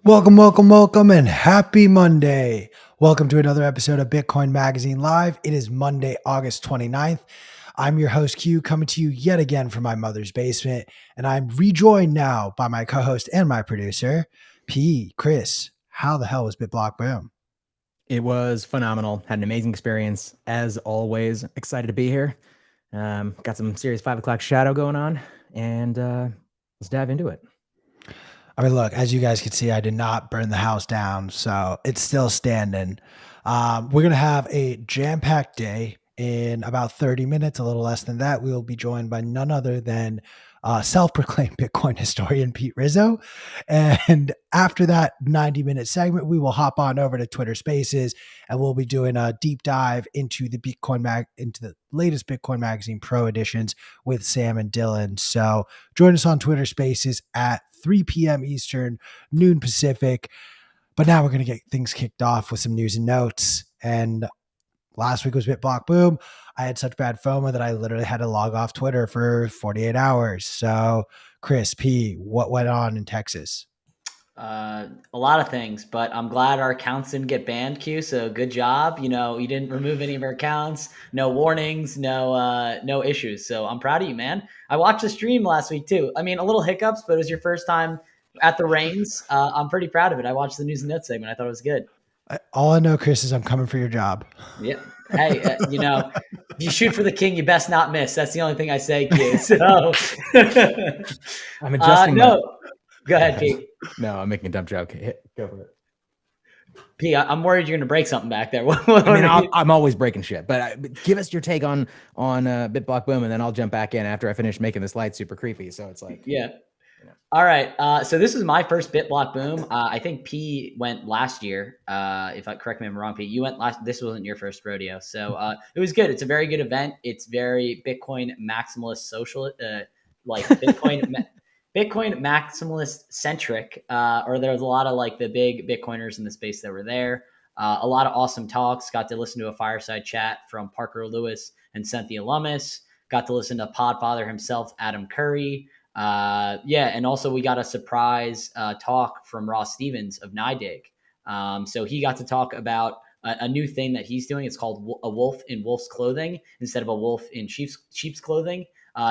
Welcome, and happy Monday. Welcome to another episode of Bitcoin Magazine Live. It is Monday, August 29th. I'm your host, Q, coming to you yet again from my mother's basement, and I'm rejoined now by my co-host and my producer, P. Chris. How the hell was BitBlock Boom? It was phenomenal. Had an amazing experience. As always, excited to be here. Got some serious 5 o'clock shadow going on, and let's dive into it. I mean, look, as you guys can see, I did not burn the house down, so it's still standing. We're going to have a jam-packed day. In about 30 minutes, a little less than that, we will be joined by none other than self-proclaimed Bitcoin historian Pete Rizzo. And after that 90-minute segment, we will hop on over to Twitter Spaces, and we'll be doing a deep dive into the into the latest Bitcoin Magazine Pro editions with Sam and Dylan. So join us on Twitter Spaces at 3 p.m. Eastern, noon Pacific. But now we're going to get things kicked off with some news and notes. And last week was BitBlock Boom. I had such bad FOMO that I literally had to log off Twitter for 48 hours. So, Chris P., what went on in Texas? A lot of things, but I'm glad our accounts didn't get banned, Q. So good job. You didn't remove any of our accounts, no warnings, no issues. So I'm proud of you, man. I watched the stream last week too. I mean, a little hiccups, but it was your first time at the reins. I'm pretty proud of it. I watched the news and notes segment. I thought it was good. All I know, Chris, is I'm coming for your job. Yeah. Hey, if you shoot for the king, you best not miss. That's the only thing I say, Q. So I'm adjusting. Go ahead, Pete. No, I'm making a dumb joke. Go for it. P, I'm worried you're going to break something back there. I'm always breaking shit, but give us your take on BitBlock Boom, and then I'll jump back in after I finish making the slide super creepy. So it's like, yeah. All right. So this is my first BitBlock Boom. I think P went last year. Correct me if I'm wrong, P. You went last. This wasn't your first rodeo, so it was good. It's a very good event. It's very Bitcoin maximalist social, like Bitcoin. Bitcoin maximalist centric, or there was a lot of like the big Bitcoiners in the space that were there. A lot of awesome talks. Got to listen to a fireside chat from Parker Lewis and Cynthia Lummis. Got to listen to Podfather himself, Adam Curry. And also we got a surprise talk from Ross Stevens of NIDIG. So he got to talk about a new thing that he's doing. It's called a wolf in wolf's clothing instead of a wolf in sheep's clothing.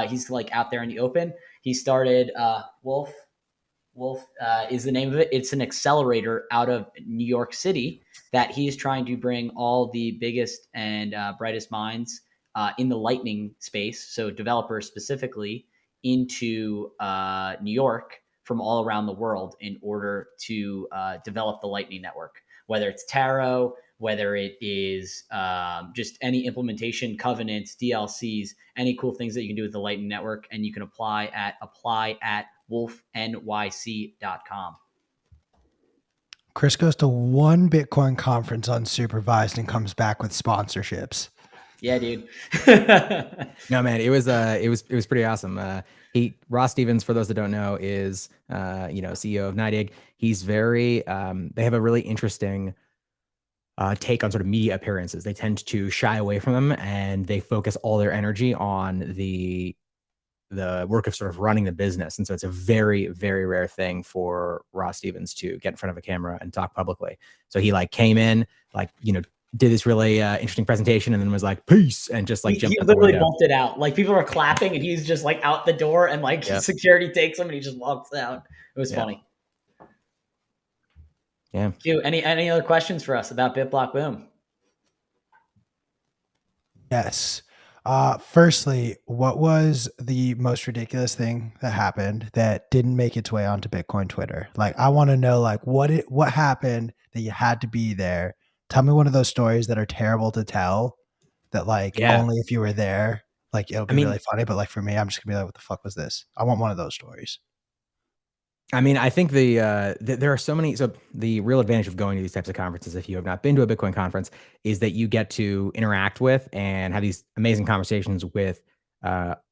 He's like out there in the open. He started Wolf is the name of it. It's an accelerator out of New York City that he's trying to bring all the biggest and brightest minds in the Lightning space, so developers specifically, into New York from all around the world in order to develop the Lightning Network, whether it's Taro, whether it is just any implementation, covenants, DLCs, any cool things that you can do with the Lightning Network, and you can apply at wolfnyc.com. Chris goes to one Bitcoin conference unsupervised and comes back with sponsorships. Yeah, dude. No, man, it was pretty awesome. Ross Stevens, for those that don't know, is CEO of NIDIG. He's very they have a really interesting take on sort of media appearances. They tend to shy away from them, and they focus all their energy on the work of sort of running the business. And so it's a very, very rare thing for Ross Stevens to get in front of a camera and talk publicly. So he came in, did this really interesting presentation, and then was like, peace, and just jumped. He literally bolted out. Like, people were clapping, and he's just out the door, and security takes him, and he just walks out. It was funny. Yeah. Q, any other questions for us about BitBlock Boom? Yes. Firstly, what was the most ridiculous thing that happened that didn't make its way onto Bitcoin Twitter? I want to know, what happened that you had to be there. Tell me one of those stories that are terrible to tell that only if you were there, it'll be really funny. But for me, I'm just gonna be like, what the fuck was this? I want one of those stories. I mean, I think there are so many. So the real advantage of going to these types of conferences, if you have not been to a Bitcoin conference, is that you get to interact with and have these amazing conversations with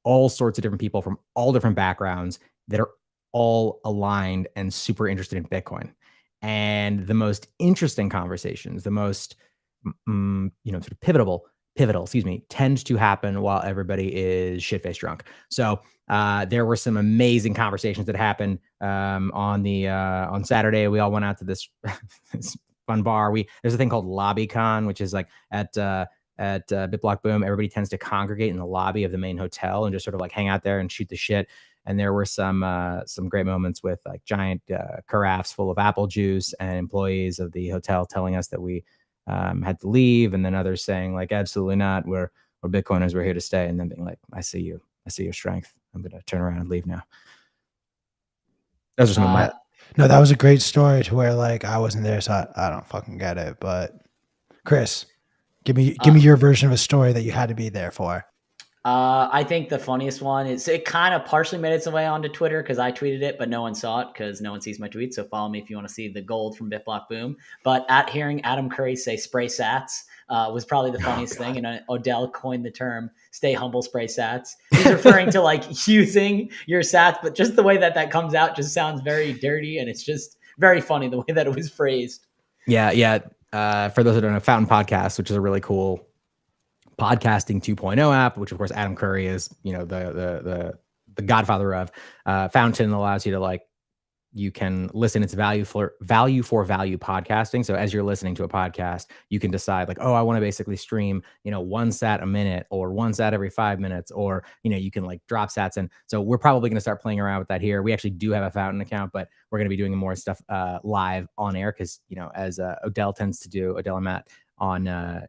all sorts of different people from all different backgrounds that are all aligned and super interested in Bitcoin. And the most interesting conversations, the most sort of pivotal tend to happen while everybody is shit-faced drunk. So there were some amazing conversations that happened on Saturday. We all went out to this, this fun bar. There's a thing called LobbyCon, which is like at BitBlock Boom. Everybody tends to congregate in the lobby of the main hotel and just sort of like hang out there and shoot the shit. And there were some great moments with like giant carafes full of apple juice and employees of the hotel telling us that we had to leave, and then others saying like, absolutely not, we're Bitcoiners, we're here to stay, and then being like, I see your strength, I'm gonna turn around and leave now. Those are some of my no, that was a great story to where like I wasn't there, so I don't fucking get it. But Chris, give me your version of a story that you had to be there for. I think the funniest one is it kind of partially made its way onto Twitter because I tweeted it, but no one saw it because no one sees my tweets. So follow me if you want to see the gold from BitBlock Boom. But at hearing Adam Curry say spray sats was probably the funniest thing. And Odell coined the term stay humble, spray sats. He's referring to like using your sats, but just the way that comes out just sounds very dirty. And it's just very funny the way that it was phrased. Yeah. For those who don't know, Fountain Podcast, which is a really cool podcasting 2.0 app, which of course Adam Curry is, the godfather of. Fountain allows you to like, you can listen. It's value for value podcasting. So as you're listening to a podcast, you can decide like, oh, I want to basically stream, 1 sat a minute or 1 sat every 5 minutes, or, you can like drop sats. And so we're probably going to start playing around with that here. We actually do have a Fountain account, but we're going to be doing more stuff live on air. Cause as Odell tends to do, Odell and Matt on,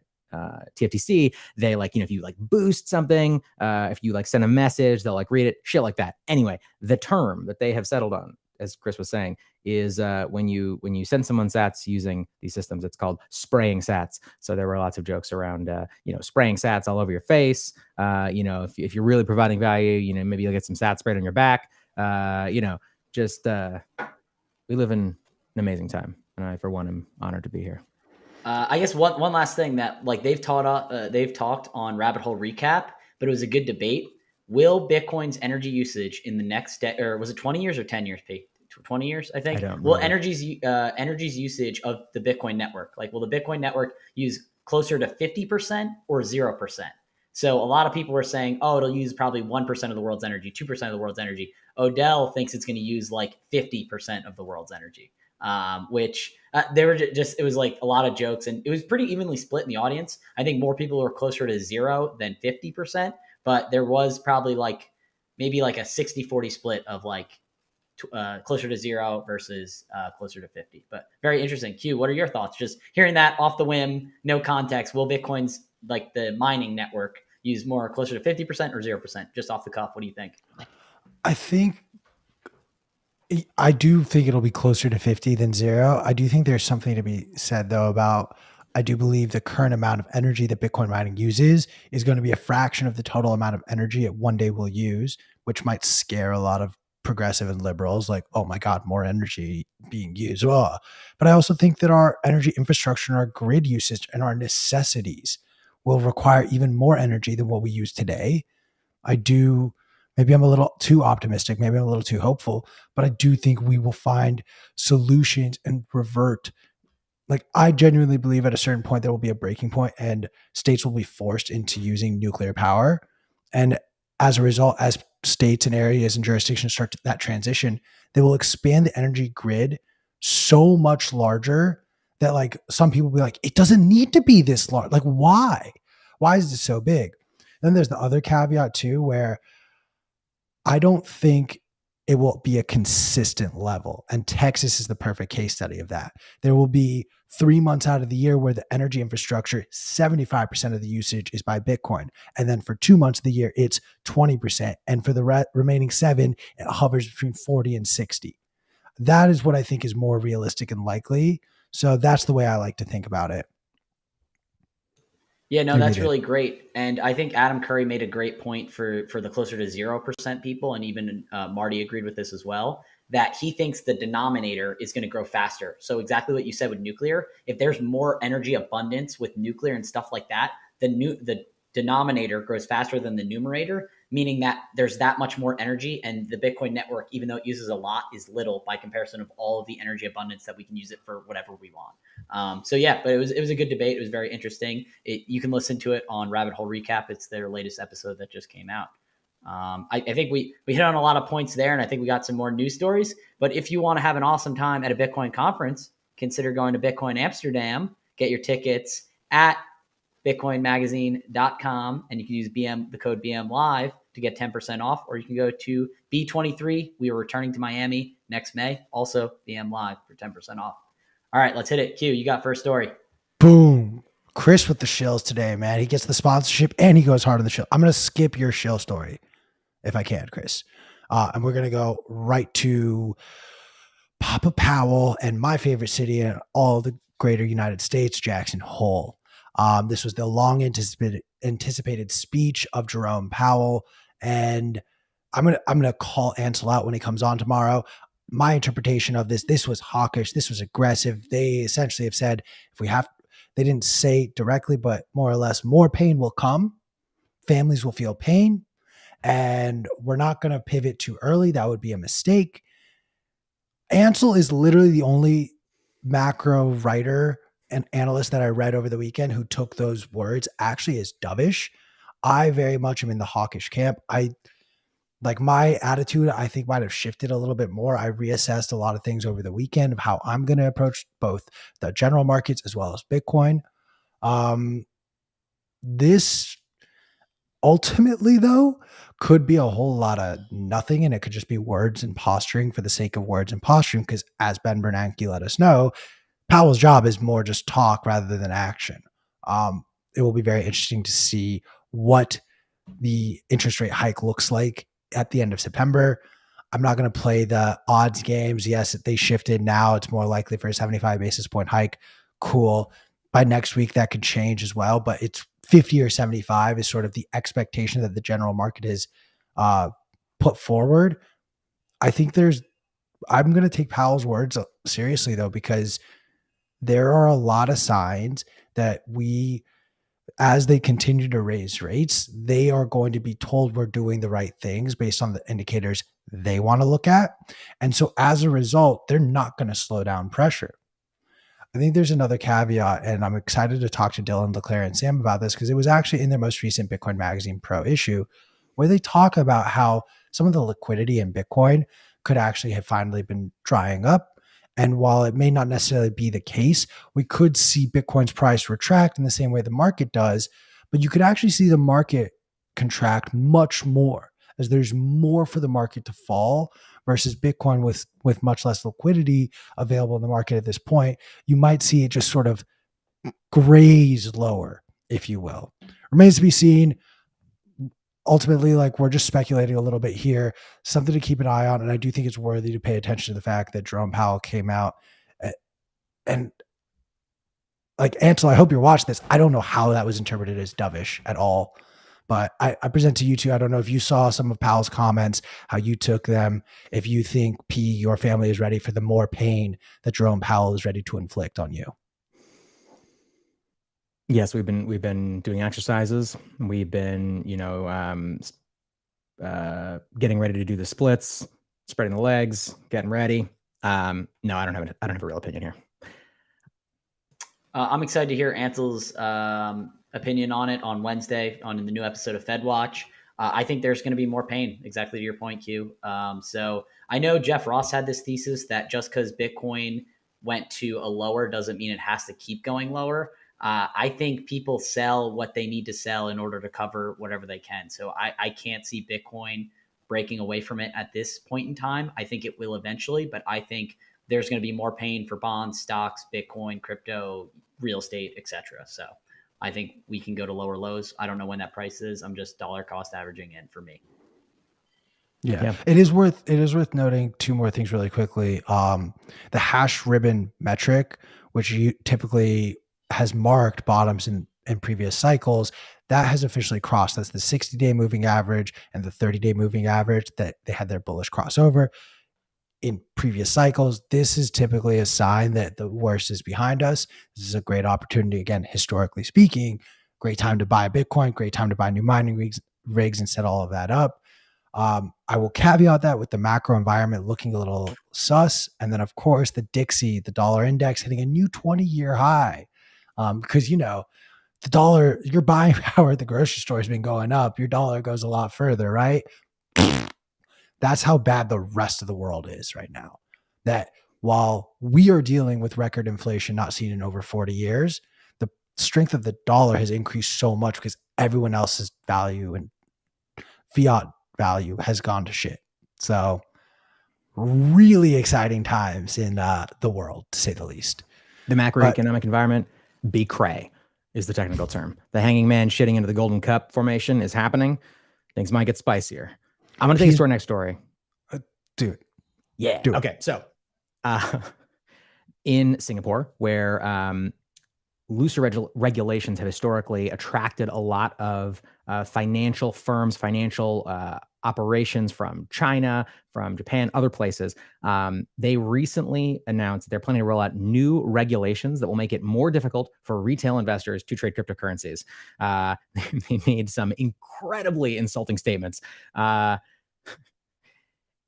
TFTC, they like, if you like boost something, if you like send a message, they'll like read it, shit like that. Anyway, the term that they have settled on, as Chris was saying, is when you send someone sats using these systems, it's called spraying sats. So there were lots of jokes around, spraying sats all over your face. If you're really providing value, maybe you'll get some sats sprayed on your back. We live in an amazing time, and I, for one, am honored to be here. I guess one last thing that like they've talked on Rabbit Hole Recap, but it was a good debate. Will Bitcoin's energy usage in the next or was it 20 years or 10 years, Pete? 20 years, I think. Will energy's usage of the Bitcoin network, like will the Bitcoin network use closer to 50% or 0%? So a lot of people were saying, oh, it'll use probably 1% of the world's energy, 2% of the world's energy. Odell thinks it's going to use like 50% of the world's energy. Which they were it was like a lot of jokes, and it was pretty evenly split in the audience. I think more people were closer to 0 than 50%, but there was probably like maybe like a 60-40 split of like closer to 0 versus closer to 50. But very interesting. Q, what are your thoughts? Just hearing that off the whim, no context. Will Bitcoin's like the mining network use more closer to 50% or 0%? Just off the cuff, what do you think? I do think it'll be closer to 50 than 0. I do think there's something to be said though about, I do believe the current amount of energy that Bitcoin mining uses is going to be a fraction of the total amount of energy it one day will use, which might scare a lot of progressive and liberals like, oh my God, more energy being used. Oh. But I also think that our energy infrastructure and our grid usage and our necessities will require even more energy than what we use today. Maybe I'm a little too optimistic, maybe I'm a little too hopeful, but I do think we will find solutions and revert. Like, I genuinely believe at a certain point there will be a breaking point and states will be forced into using nuclear power. And as a result, as states and areas and jurisdictions start that transition, they will expand the energy grid so much larger that like some people will be like, it doesn't need to be this large. Like, why? Why is it so big? Then there's the other caveat too, where I don't think it will be a consistent level. And Texas is the perfect case study of that. There will be 3 months out of the year where the energy infrastructure, 75% of the usage is by Bitcoin. And then for 2 months of the year, it's 20%. And for the remaining 7, it hovers between 40 and 60. That is what I think is more realistic and likely. So that's the way I like to think about it. Yeah, no, that's really great. And I think Adam Curry made a great point for the closer to 0% people. And even Marty agreed with this as well, that he thinks the denominator is going to grow faster. So exactly what you said with nuclear, if there's more energy abundance with nuclear and stuff like that, the denominator grows faster than the numerator. meaning that there's that much more energy, and the Bitcoin network, even though it uses a lot, is little by comparison of all of the energy abundance that we can use it for whatever we want. So yeah, but it was a good debate. It was very interesting. You can listen to it on Rabbit Hole Recap. It's their latest episode that just came out. I think we hit on a lot of points there, and I think we got some more news stories. But if you want to have an awesome time at a Bitcoin conference, consider going to Bitcoin Amsterdam. Get your tickets at bitcoinmagazine.com, and you can use the code BM Live to get 10% off, or you can go to B23. We are returning to Miami next May, also BM Live for 10% off. All right, let's hit it. Q, you got first story. Boom. Chris with the shills today, man. He gets the sponsorship and he goes hard on the shill. I'm going to skip your shill story if I can, Chris. And we're going to go right to Papa Powell and my favorite city in all the greater United States, Jackson Hole. This was the long anticipated speech of Jerome Powell, and I'm gonna call Ansel out when he comes on tomorrow. My interpretation of this was hawkish. This was aggressive. They essentially have said, they didn't say directly, but more or less, more pain will come. Families will feel pain, and we're not going to pivot too early. That would be a mistake. Ansel is literally the only macro writer and analyst that I read over the weekend who took those words actually as dovish. I very much am in the hawkish camp. My attitude, I think, might have shifted a little bit more. I reassessed a lot of things over the weekend of how I'm going to approach both the general markets as well as Bitcoin. This ultimately, though, could be a whole lot of nothing, and it could just be words and posturing for the sake of words and posturing, because as Ben Bernanke let us know, Powell's job is more just talk rather than action. It will be very interesting to see what the interest rate hike looks like at the end of September. I'm not going to play the odds games. Yes, they shifted. Now it's more likely for a 75 basis point hike. Cool. By next week, that could change as well, but it's 50 or 75 is sort of the expectation that the general market has put forward. I think I'm going to take Powell's words seriously, though, because there are a lot of signs that as they continue to raise rates, they are going to be told we're doing the right things based on the indicators they want to look at. And so as a result, they're not going to slow down pressure. I think there's another caveat, and I'm excited to talk to Dylan, LeClaire, and Sam about this, because it was actually in their most recent Bitcoin Magazine Pro issue where they talk about how some of the liquidity in Bitcoin could actually have finally been drying up. And while it may not necessarily be the case, we could see Bitcoin's price retract in the same way the market does, but you could actually see the market contract much more as there's more for the market to fall versus Bitcoin with much less liquidity available in the market at this point. You might see it just sort of graze lower, if you will. Remains to be seen. Ultimately, we're just speculating a little bit here, something to keep an eye on. And I do think it's worthy to pay attention to the fact that Jerome Powell came out and Ansel, I hope you're watching this. I don't know how that was interpreted as dovish at all, but I present to you two. I don't know if you saw some of Powell's comments, how you took them, if you think your family is ready for the more pain that Jerome Powell is ready to inflict on you. Yes, we've been doing exercises. We've been, getting ready to do the splits, spreading the legs, getting ready. No, I don't have a real opinion here. I'm excited to hear Ansel's opinion on it on Wednesday on the new episode of Fed Watch. I think there's going to be more pain, exactly to your point, Q. So I know Jeff Ross had this thesis that just because Bitcoin went to a lower doesn't mean it has to keep going lower. I think people sell what they need to sell in order to cover whatever they can. So I can't see Bitcoin breaking away from it at this point in time. I think it will eventually, but I think there's going to be more pain for bonds, stocks, Bitcoin, crypto, real estate, etc. So I think we can go to lower lows. I don't know when that price is. I'm just dollar cost averaging in for me. Yeah. It is worth noting two more things really quickly. The hash ribbon metric, which you typically has marked bottoms in previous cycles, that has officially crossed. That's the 60-day moving average and the 30-day moving average that they had their bullish crossover in previous cycles. This is typically a sign that the worst is behind us. This is a great opportunity, again, historically speaking, great time to buy Bitcoin, great time to buy new mining rigs and set all of that up. I will caveat that with the macro environment looking a little sus. And then, of course, the Dixie, the dollar index hitting a new 20-year high. Because, the dollar, your buying power at the grocery store has been going up. Your dollar goes a lot further, right? That's how bad the rest of the world is right now. That while we are dealing with record inflation not seen in over 40 years, the strength of the dollar has increased so much because everyone else's value and fiat value has gone to shit. So really exciting times in the world, to say the least. The macroeconomic environment, be cray is the technical term. The hanging man shitting into the golden cup formation is happening. Things might get spicier. I'm going to take us to our next story. Dude. Yeah. Okay. So in Singapore, where looser regulations have historically attracted a lot of financial firms, financial operations from China, from Japan, other places. They recently announced they're planning to roll out new regulations that will make it more difficult for retail investors to trade cryptocurrencies. They made some incredibly insulting statements.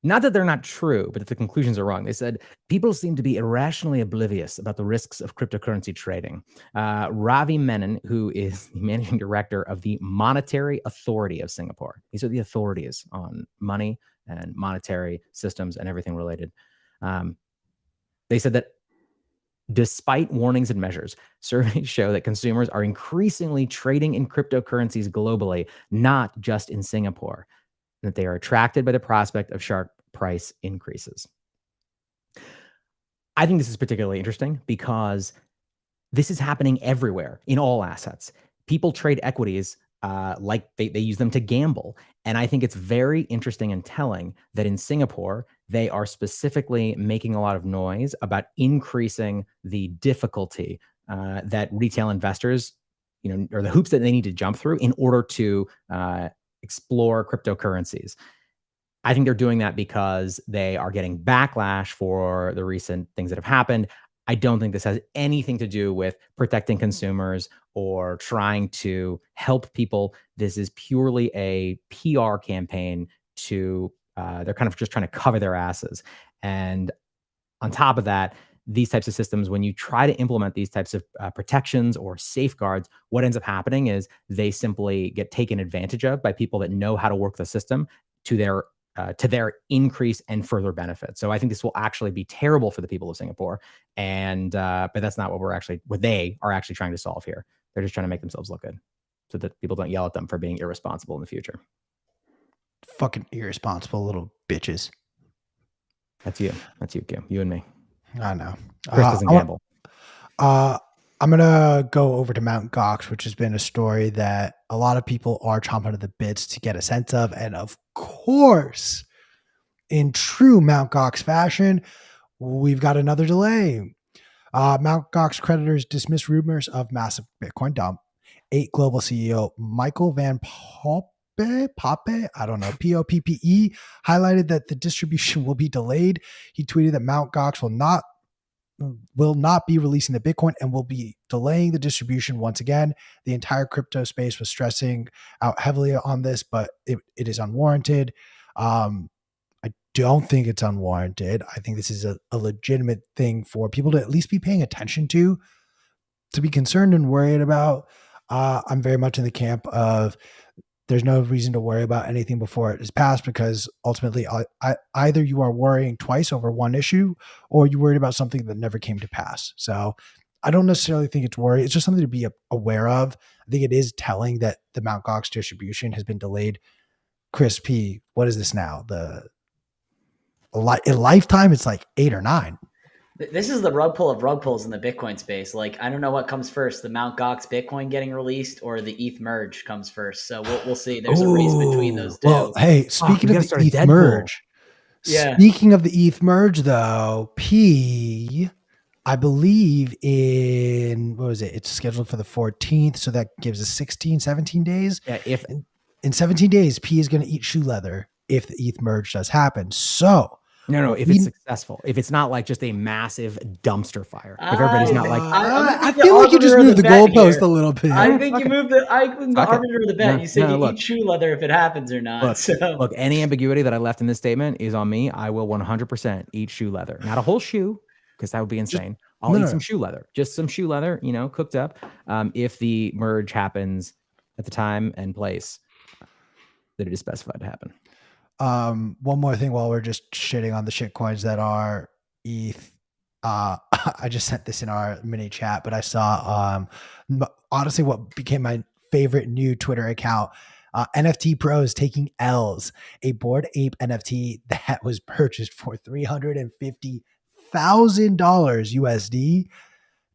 Not that they're not true, but that the conclusions are wrong. They said, people seem to be irrationally oblivious about the risks of cryptocurrency trading. Ravi Menon, who is the managing director of the Monetary Authority of Singapore. These are the authorities on money and monetary systems and everything related. They said that despite warnings and measures, surveys show that consumers are increasingly trading in cryptocurrencies globally, not just in Singapore, that they are attracted by the prospect of sharp price increases. I think this is particularly interesting because this is happening everywhere in all assets. People trade equities like they use them to gamble. And I think it's very interesting and telling that in Singapore, they are specifically making a lot of noise about increasing the difficulty that retail investors, or the hoops that they need to jump through in order to explore cryptocurrencies. I think they're doing that because they are getting backlash for the recent things that have happened. I don't think this has anything to do with protecting consumers or trying to help people. This is purely a PR campaign to, they're kind of just trying to cover their asses. And on top of that, these types of systems, when you try to implement these types of protections or safeguards, what ends up happening is they simply get taken advantage of by people that know how to work the system to their increase and further benefit. So I think this will actually be terrible for the people of Singapore. And but that's not what they are actually trying to solve here. They're just trying to make themselves look good so that people don't yell at them for being irresponsible in the future. Fucking irresponsible little bitches. That's you, Q. You and me. I know. Chris doesn't gamble. I'm going to go over to Mt. Gox, which has been a story that a lot of people are chomping at the bits to get a sense of. And of course, in true Mt. Gox fashion, we've got another delay. Mt. Gox creditors dismiss rumors of massive Bitcoin dump. 8 global CEO Michael Van Poppe, I don't know, Poppe, highlighted that the distribution will be delayed. He tweeted that Mt. Gox will not be releasing the Bitcoin and will be delaying the distribution once again. The entire crypto space was stressing out heavily on this, but it is unwarranted. I don't think it's unwarranted. I think this is a legitimate thing for people to at least be paying attention to be concerned and worried about. I'm very much in the camp of there's no reason to worry about anything before it is passed, because ultimately either you are worrying twice over one issue or you're worried about something that never came to pass. So I don't necessarily think it's worry. It's just something to be aware of. I think it is telling that the Mt. Gox distribution has been delayed. Chris P, what is this now? In lifetime, it's like 8 or 9. This is the rug pull of rug pulls in the Bitcoin space. Like, I don't know what comes first, the Mt. Gox Bitcoin getting released or the ETH merge comes first. So we'll see. There's a race between those two. Well, hey, speaking of the ETH merge, speaking of the ETH merge, though, P, I believe in, what was it? It's scheduled for the 14th. So that gives us 17 days. Yeah. In 17 days, P is going to eat shoe leather if the ETH merge does happen. So No, Well, if it's successful, if it's not like just a massive dumpster fire, if everybody's not like, I'm gonna I be the feel like you just arbiter of moved the bet goalpost here. a little I bit. think you Okay. moved I'm the Fuck it. arbiter of the bet. No, You said no, you look. eat shoe leather if it happens or not. Look, any ambiguity that I left in this statement is on me. I will 100% eat shoe leather. Not a whole shoe, because that would be Just insane. I'll no, eat no, some no. shoe leather, just some shoe leather, cooked up. If the merge happens at the time and place that it is specified to happen. One more thing while we're just shitting on the shit coins that are ETH. I just sent this in our mini chat, but I saw honestly what became my favorite new Twitter account. NFT Pros taking L's, a Bored Ape NFT that was purchased for $350,000 USD,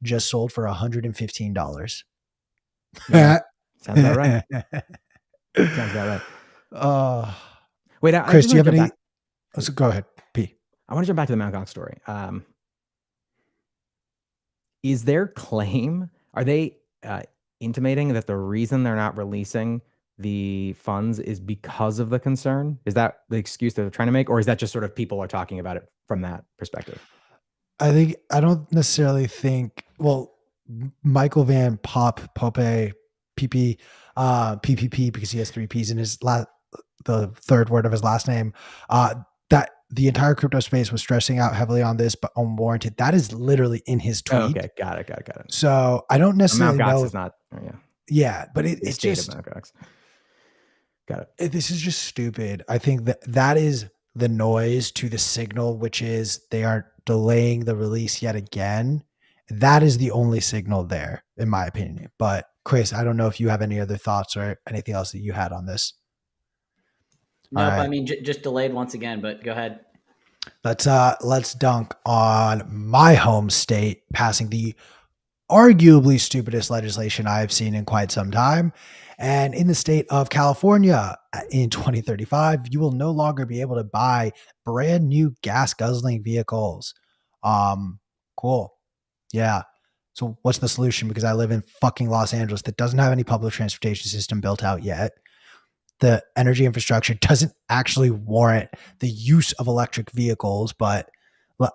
just sold for $115. Yeah, sounds about right. Sounds about right. Wait, I Chris, just do you want to have jump any? back. So go ahead, P. I want to jump back to the Mt. Gox story. Is their claim, are they intimating that the reason they're not releasing the funds is because of the concern? Is that the excuse they're trying to make? Or is that just sort of people are talking about it from that perspective? I don't necessarily think, well, Michael Van Poppe, PP, PPP, because he has three P's in his the third word of his last name, that the entire crypto space was stressing out heavily on this, but unwarranted. That is literally in his tweet. Okay, got it. So I don't necessarily Mt. Gox know. is not, Yeah, but the it's state just, of Mt. Gox. Got it. this is just stupid. I think that is the noise to the signal, which is they are delaying the release yet again. That is the only signal there, in my opinion. But Chris, I don't know if you have any other thoughts or anything else that you had on this. Nope. All right. I mean, just delayed once again, but go ahead. Let's dunk on my home state passing the arguably stupidest legislation I've seen in quite some time. And in the state of California in 2035, you will no longer be able to buy brand new gas guzzling vehicles. Cool. Yeah. So what's the solution? Because I live in fucking Los Angeles that doesn't have any public transportation system built out yet. The energy infrastructure doesn't actually warrant the use of electric vehicles, but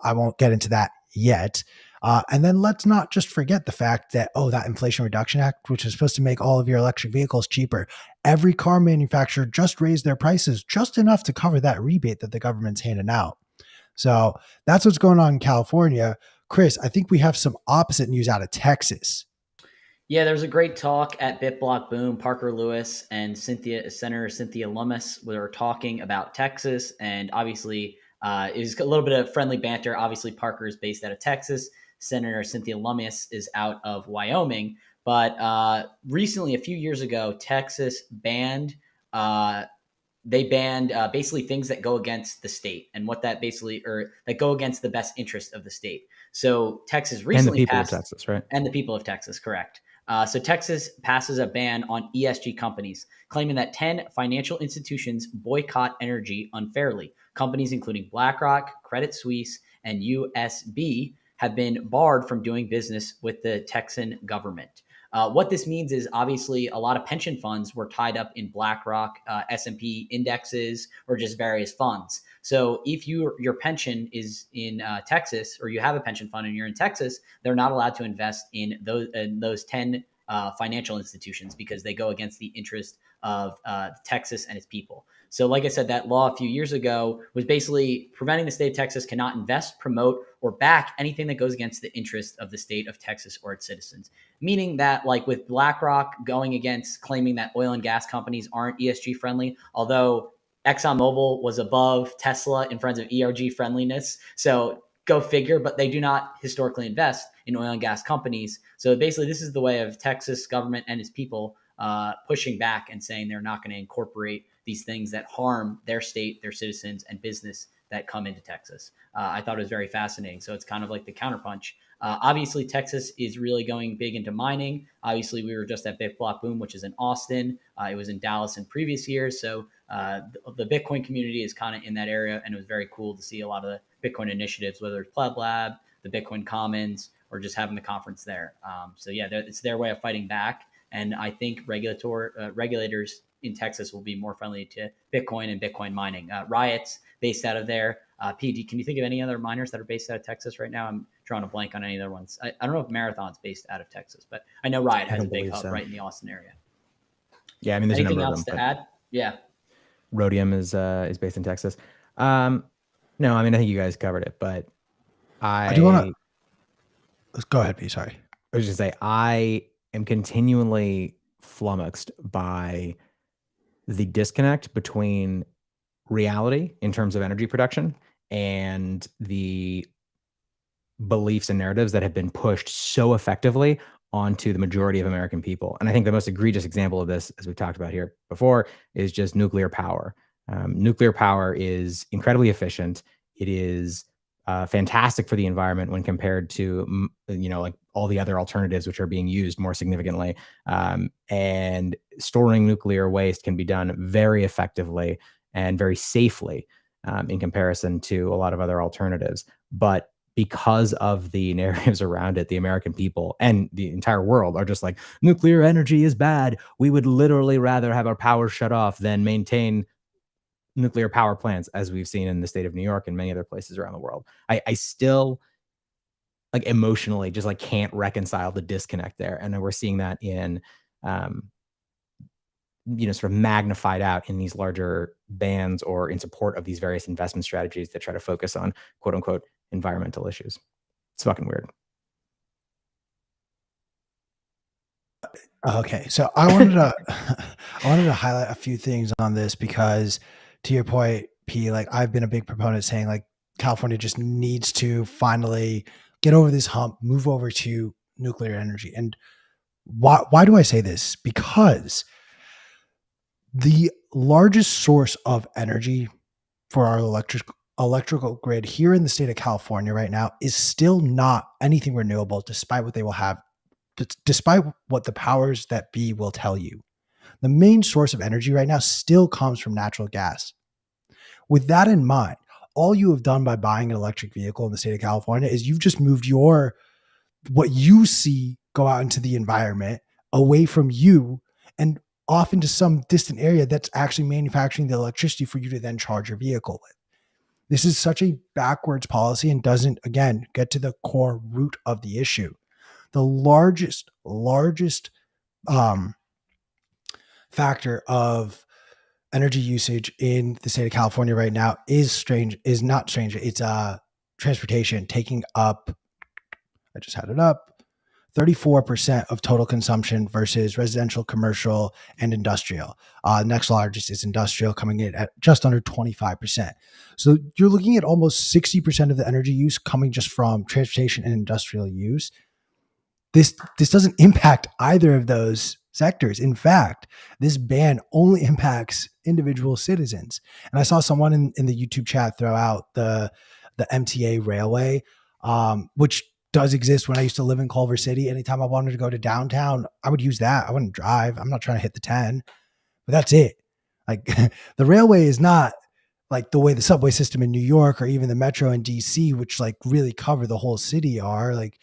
I won't get into that yet. And then let's not just forget the fact that, that Inflation Reduction Act, which is supposed to make all of your electric vehicles cheaper, every car manufacturer just raised their prices just enough to cover that rebate that the government's handing out. So that's what's going on in California. Chris, I think we have some opposite news out of Texas. Yeah, there was a great talk at BitBlock Boom. Parker Lewis and Senator Cynthia Lummis were talking about Texas, and obviously it was a little bit of friendly banter. Obviously, Parker is based out of Texas. Senator Cynthia Lummis is out of Wyoming. But recently, a few years ago, Texas banned basically things that go against the state and what that basically, or that go against the best interest of the state. So Texas recently passed, of Texas, right? And the people of Texas, correct. So Texas passes a ban on ESG companies, claiming that 10 financial institutions boycott energy unfairly. Companies including BlackRock, Credit Suisse, and USB have been barred from doing business with the Texan government. What this means is obviously a lot of pension funds were tied up in BlackRock, S&P indexes, or just various funds. So if your pension is in Texas, or you have a pension fund and you're in Texas, they're not allowed to invest in those 10 financial institutions because they go against the interest of Texas and its people. So like I said, that law a few years ago was basically preventing the state of Texas cannot invest, promote, or back anything that goes against the interest of the state of Texas or its citizens. Meaning that, like with BlackRock going against claiming that oil and gas companies aren't ESG friendly, although ExxonMobil was above Tesla in terms of ERG friendliness. So go figure, but they do not historically invest in oil and gas companies. So basically, this is the way of Texas government and its people pushing back and saying they're not going to incorporate these things that harm their state, their citizens, and business that come into Texas. I thought it was very fascinating. So it's kind of like the counterpunch. Obviously, Texas is really going big into mining. Obviously, we were just at BitBlock Boom, which is in Austin. It was in Dallas in previous years. So the Bitcoin community is kind of in that area, and it was very cool to see a lot of the Bitcoin initiatives, whether it's Pleb Lab, the Bitcoin Commons, or just having the conference there. So yeah, it's their way of fighting back. And I think regulators in Texas will be more friendly to Bitcoin and Bitcoin mining. Riots based out of there. PG, can you think of any other miners that are based out of Texas right now? I'm drawing a blank on any other ones. I don't know if Marathon's based out of Texas, but I know Riot has a big hub right in the Austin area. Yeah, I mean, there's anything a number else of them, to add? Yeah. Rhodium is based in Texas. No, I mean, I think you guys covered it, but I do want to go ahead, P. Sorry. I was just say I am continually flummoxed by the disconnect between reality in terms of energy production and the beliefs and narratives that have been pushed so effectively onto the majority of American people. And I think the most egregious example of this, as we've talked about here before, is just nuclear power. Nuclear power is incredibly efficient. It is fantastic for the environment when compared to, like all the other alternatives which are being used more significantly. And storing nuclear waste can be done very effectively and very safely in comparison to a lot of other alternatives. But because of the narratives around it, the American people and the entire world are just like, nuclear energy is bad. We would literally rather have our power shut off than maintain nuclear power plants, as we've seen in the state of New York and many other places around the world. I still like emotionally just like can't reconcile the disconnect there. And we're seeing that in, sort of magnified out in these larger bans or in support of these various investment strategies that try to focus on quote unquote environmental issues. It's fucking weird. Okay, so I wanted to highlight a few things on this because, to your point, P, like I've been a big proponent saying like California just needs to finally get over this hump, move over to nuclear energy. And why do I say this? Because the largest source of energy for our electrical grid here in the state of California right now is still not anything renewable, despite what they will have, despite what the powers that be will tell you. The main source of energy right now still comes from natural gas. With that in mind, all you have done by buying an electric vehicle in the state of California is you've just moved what you see go out into the environment away from you and off into some distant area that's actually manufacturing the electricity for you to then charge your vehicle with. This is such a backwards policy and doesn't, again, get to the core root of the issue. The largest factor of energy usage in the state of California right now is not strange. It's transportation, taking up, I just had it up, 34% of total consumption versus residential, commercial, and industrial. Next largest is industrial, coming in at just under 25%. So you're looking at almost 60% of the energy use coming just from transportation and industrial use. This doesn't impact either of those sectors. In fact, this ban only impacts individual citizens. And I saw someone in the YouTube chat throw out the MTA railway, which does exist. When I used to live in Culver City, anytime I wanted to go to downtown, I would use that. I wouldn't drive. I'm not trying to hit the 10, but that's it. Like the railway is not like the way the subway system in New York or even the metro in DC, which like really cover the whole city are. Like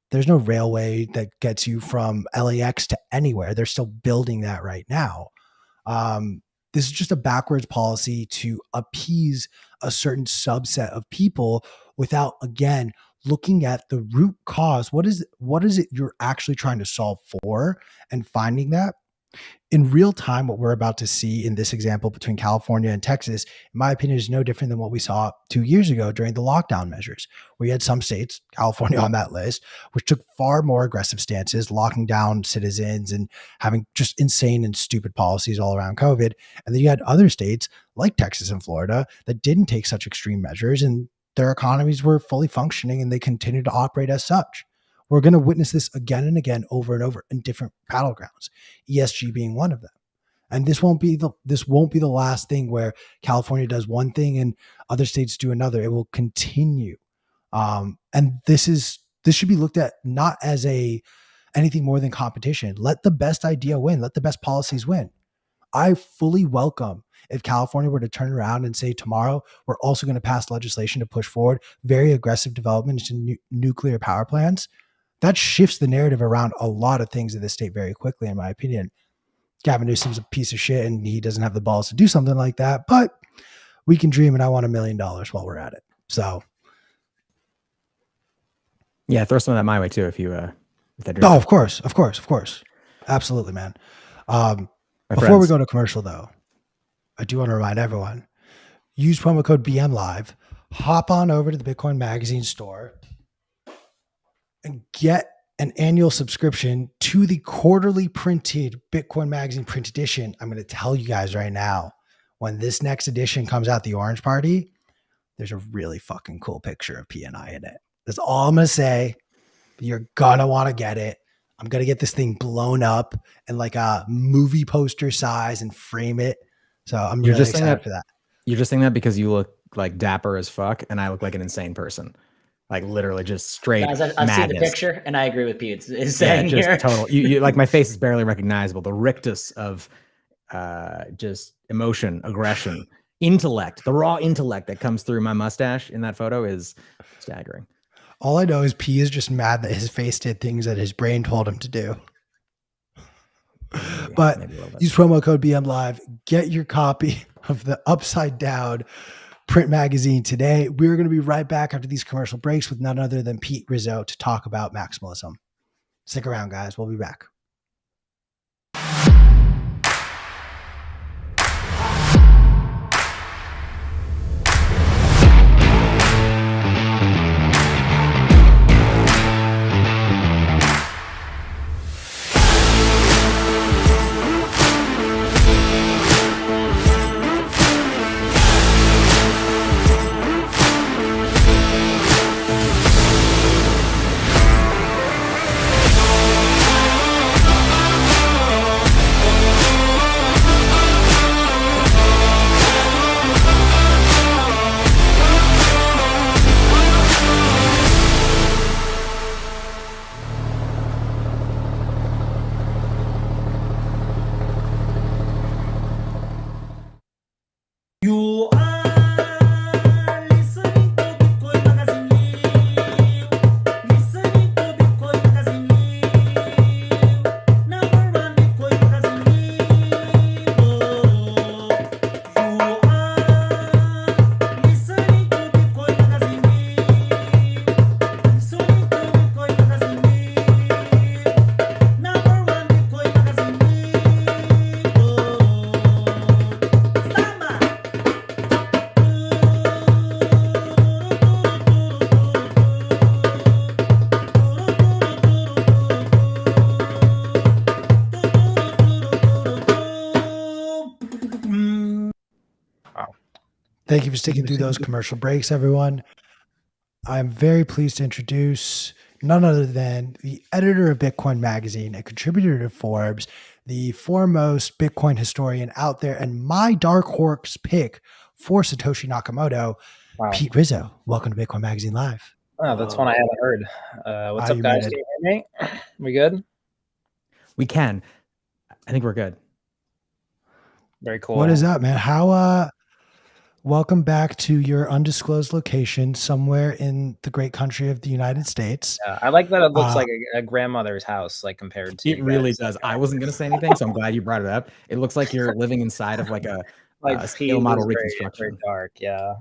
there's no railway that gets you from LAX to anywhere. They're still building that right now. This is just a backwards policy to appease a certain subset of people without, again, looking at the root cause. What is it you're actually trying to solve for, and finding that. In real time, what we're about to see in this example between California and Texas, in my opinion, is no different than what we saw 2 years ago during the lockdown measures, where you had some states, California on that list, which took far more aggressive stances, locking down citizens and having just insane and stupid policies all around COVID. And then you had other states like Texas and Florida that didn't take such extreme measures, and their economies were fully functioning and they continued to operate as such. We're going to witness this again and again, over and over, in different battlegrounds, ESG being one of them. And this won't be the last thing where California does one thing and other states do another. It will continue. And this should be looked at not as anything more than competition. Let the best idea win. Let the best policies win. I fully welcome if California were to turn around and say tomorrow, we're also going to pass legislation to push forward very aggressive development into nuclear power plants. That shifts the narrative around a lot of things in this state very quickly, in my opinion. Gavin Newsom's a piece of shit and he doesn't have the balls to do something like that. But we can dream, and I want $1 million while we're at it. So yeah, throw some of that my way too if you if that of course, absolutely, man. Before we go to commercial, though, I do want to remind everyone: use promo code BM Live. Hop on over to the Bitcoin Magazine store and get an annual subscription to the quarterly printed Bitcoin Magazine print edition. I'm going to tell you guys right now, when this next edition comes out, the Orange Party, there's a really fucking cool picture of P&I in it. That's all I'm going to say. You're going to want to get it. I'm going to get this thing blown up in like a movie poster size and frame it. So I'm really excited for that. You're just saying that because you look like dapper as fuck and I look like an insane person. Like literally just straight Guys, I've seen the picture and I agree with Pete. It's saying just here. Total. You like my face is barely recognizable. The rictus of just emotion, aggression, intellect, the raw intellect that comes through my mustache in that photo is staggering. All I know is P is just mad that his face did things that his brain told him to do. But use promo code BM Live. Get your copy of the upside down print magazine today. We're going to be right back after these commercial breaks with none other than Pete Rizzo to talk about maximalism. Stick around, guys. We'll be back. Thank you for sticking through those commercial breaks, everyone. I'm very pleased to introduce none other than the editor of Bitcoin Magazine, a contributor to Forbes, the foremost Bitcoin historian out there, and my dark horse pick for Satoshi Nakamoto, Pete Rizzo. Welcome to Bitcoin Magazine Live. Oh, that's one I haven't heard. What's up, guys? Can you hear me? We good? We can. I think we're good. Very cool. What is up, man? Welcome back to your undisclosed location somewhere in the great country of the United States. Yeah, I like that it looks like a grandmother's house, like compared to. It really does. I wasn't going to say anything, so I'm glad you brought it up. It looks like you're living inside of like a scale model reconstruction. Very dark. Yeah.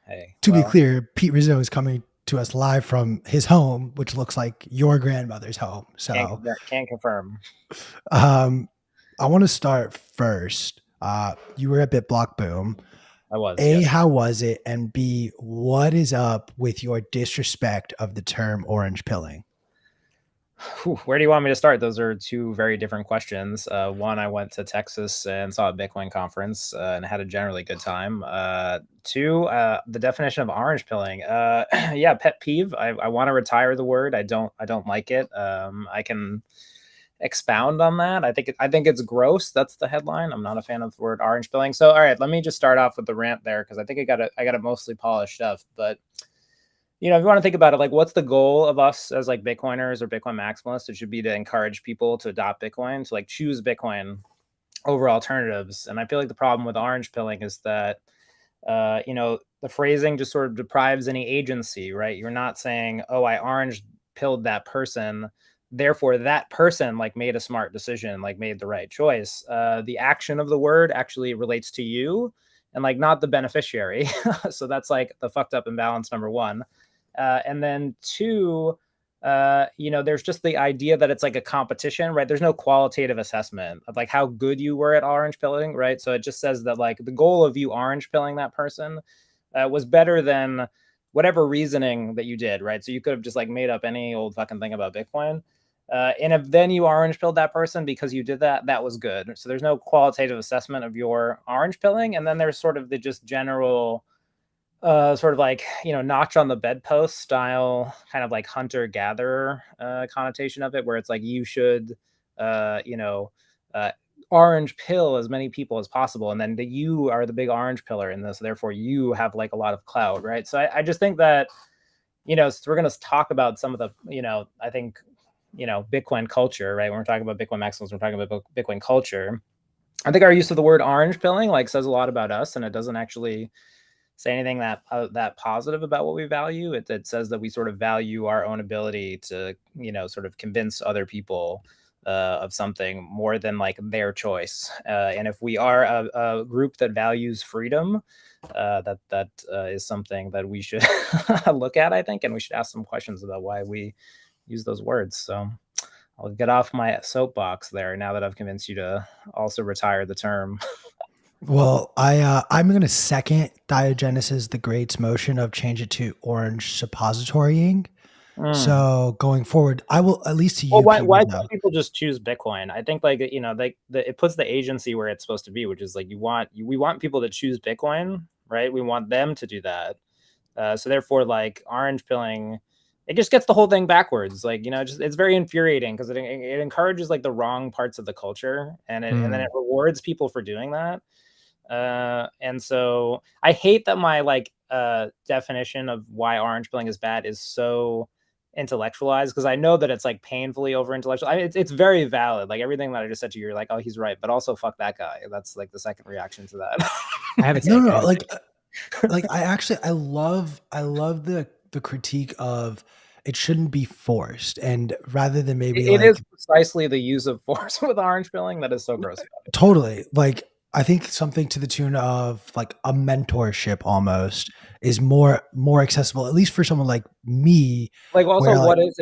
Hey. To be clear, Pete Rizzo is coming to us live from his home, which looks like your grandmother's home. So can't confirm. I want to start first. You were at BitBlock Boom. I was. A, how was it? And B, what is up with your disrespect of the term orange pilling? Where do you want me to start? Those are two very different questions. One, I went to Texas and saw a Bitcoin conference and had a generally good time. Two, the definition of orange pilling. Pet peeve. I want to retire the word. I don't like it. I can expound on that. I think it's gross. That's the headline. I'm not a fan of the word orange pilling. So, all right, let me just start off with the rant there because I think I got it mostly polished up. But if you want to think about it, like, what's the goal of us as like Bitcoiners or Bitcoin maximalists? It should be to encourage people to adopt Bitcoin, to like choose Bitcoin over alternatives. And I feel like the problem with orange pilling is that the phrasing just sort of deprives any agency, right? You're not saying, oh, I orange pilled that person, therefore that person like made a smart decision, like made the right choice. The action of the word actually relates to you and like not the beneficiary. So that's like the fucked up imbalance number one. And then two, there's just the idea that it's like a competition, right? There's no qualitative assessment of like how good you were at orange pilling, right? So it just says that like the goal of you orange pilling that person was better than whatever reasoning that you did, right? So you could have just like made up any old fucking thing about Bitcoin. And if then you orange pilled that person because you did that, that was good. So there's no qualitative assessment of your orange pilling. And then there's sort of the just general sort of like, notch on the bedpost style, kind of like hunter gatherer connotation of it, where it's like you should, orange pill as many people as possible. And then you are the big orange pillar in this. Therefore, you have like a lot of clout, right? So I just think that, so we're going to talk about some of the, I think, Bitcoin culture, right? When we're talking about Bitcoin maximalism, we're talking about Bitcoin culture. I think our use of the word orange pilling like says a lot about us, and it doesn't actually say anything that positive about what we value. It says that we sort of value our own ability to, sort of convince other people of something more than like their choice. And if we are a group that values freedom, that is something that we should look at, I think, and we should ask some questions about why we use those words. So I'll get off my soapbox there now that I've convinced you to also retire the term. Well, I'm going to second Diogenesis the Great's motion of change it to orange suppositorying. So going forward, I will at least to you. Well, why don't people just choose Bitcoin? I think like it puts the agency where it's supposed to be, which is like we want people to choose Bitcoin, right? We want them to do that. So therefore, like orange pilling, it just gets the whole thing backwards. Like it's very infuriating because it encourages like the wrong parts of the culture, and then it rewards people for doing that. And so I hate that my like definition of why orange pilling is bad is so intellectualized, because I know that it's like painfully over intellectual. It's very valid. Like everything that I just said to you, you're like, oh, he's right, but also fuck that guy. That's like the second reaction to that. I haven't no, like I love the critique of it shouldn't be forced, and rather than maybe it is precisely the use of force with orange pilling that is so gross. Totally. Like I think something to the tune of like a mentorship almost is more accessible, at least for someone like me. Like also,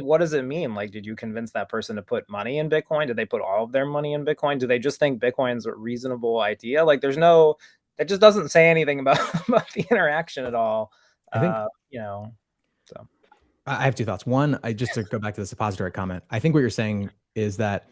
what does it mean? Like, did you convince that person to put money in Bitcoin? Did they put all of their money in Bitcoin? Do they just think Bitcoin's a reasonable idea? Like it just doesn't say anything about the interaction at all. I think, so. I have two thoughts. One, just to go back to the suppository comment, I think what you're saying is that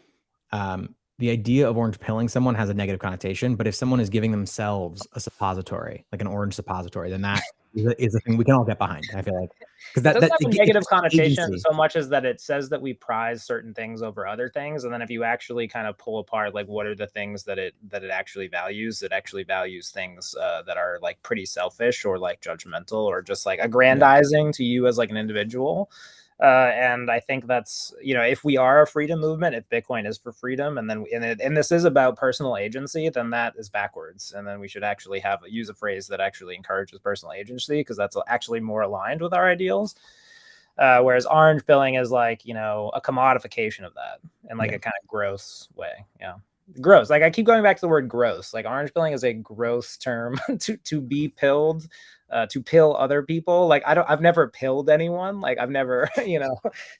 the idea of orange pilling someone has a negative connotation, but if someone is giving themselves a suppository, like an orange suppository, then that is a thing we can all get behind. I feel like because that doesn't have a negative connotation so much as that it says that we prize certain things over other things, and then if you actually kind of pull apart like what are the things that it actually values, it actually values things that are like pretty selfish or like judgmental or just like aggrandizing to you as like an individual. And I think that's, if we are a freedom movement, if Bitcoin is for freedom, and this is about personal agency, then that is backwards. And then we should actually use a phrase that actually encourages personal agency, because that's actually more aligned with our ideals. Whereas orange pilling is like, a commodification of that in like a kind of gross way. Yeah. Gross. Like I keep going back to the word gross. Like orange pilling is a gross term to be pilled. To pill other people. Like I've never pilled anyone. Like I've never,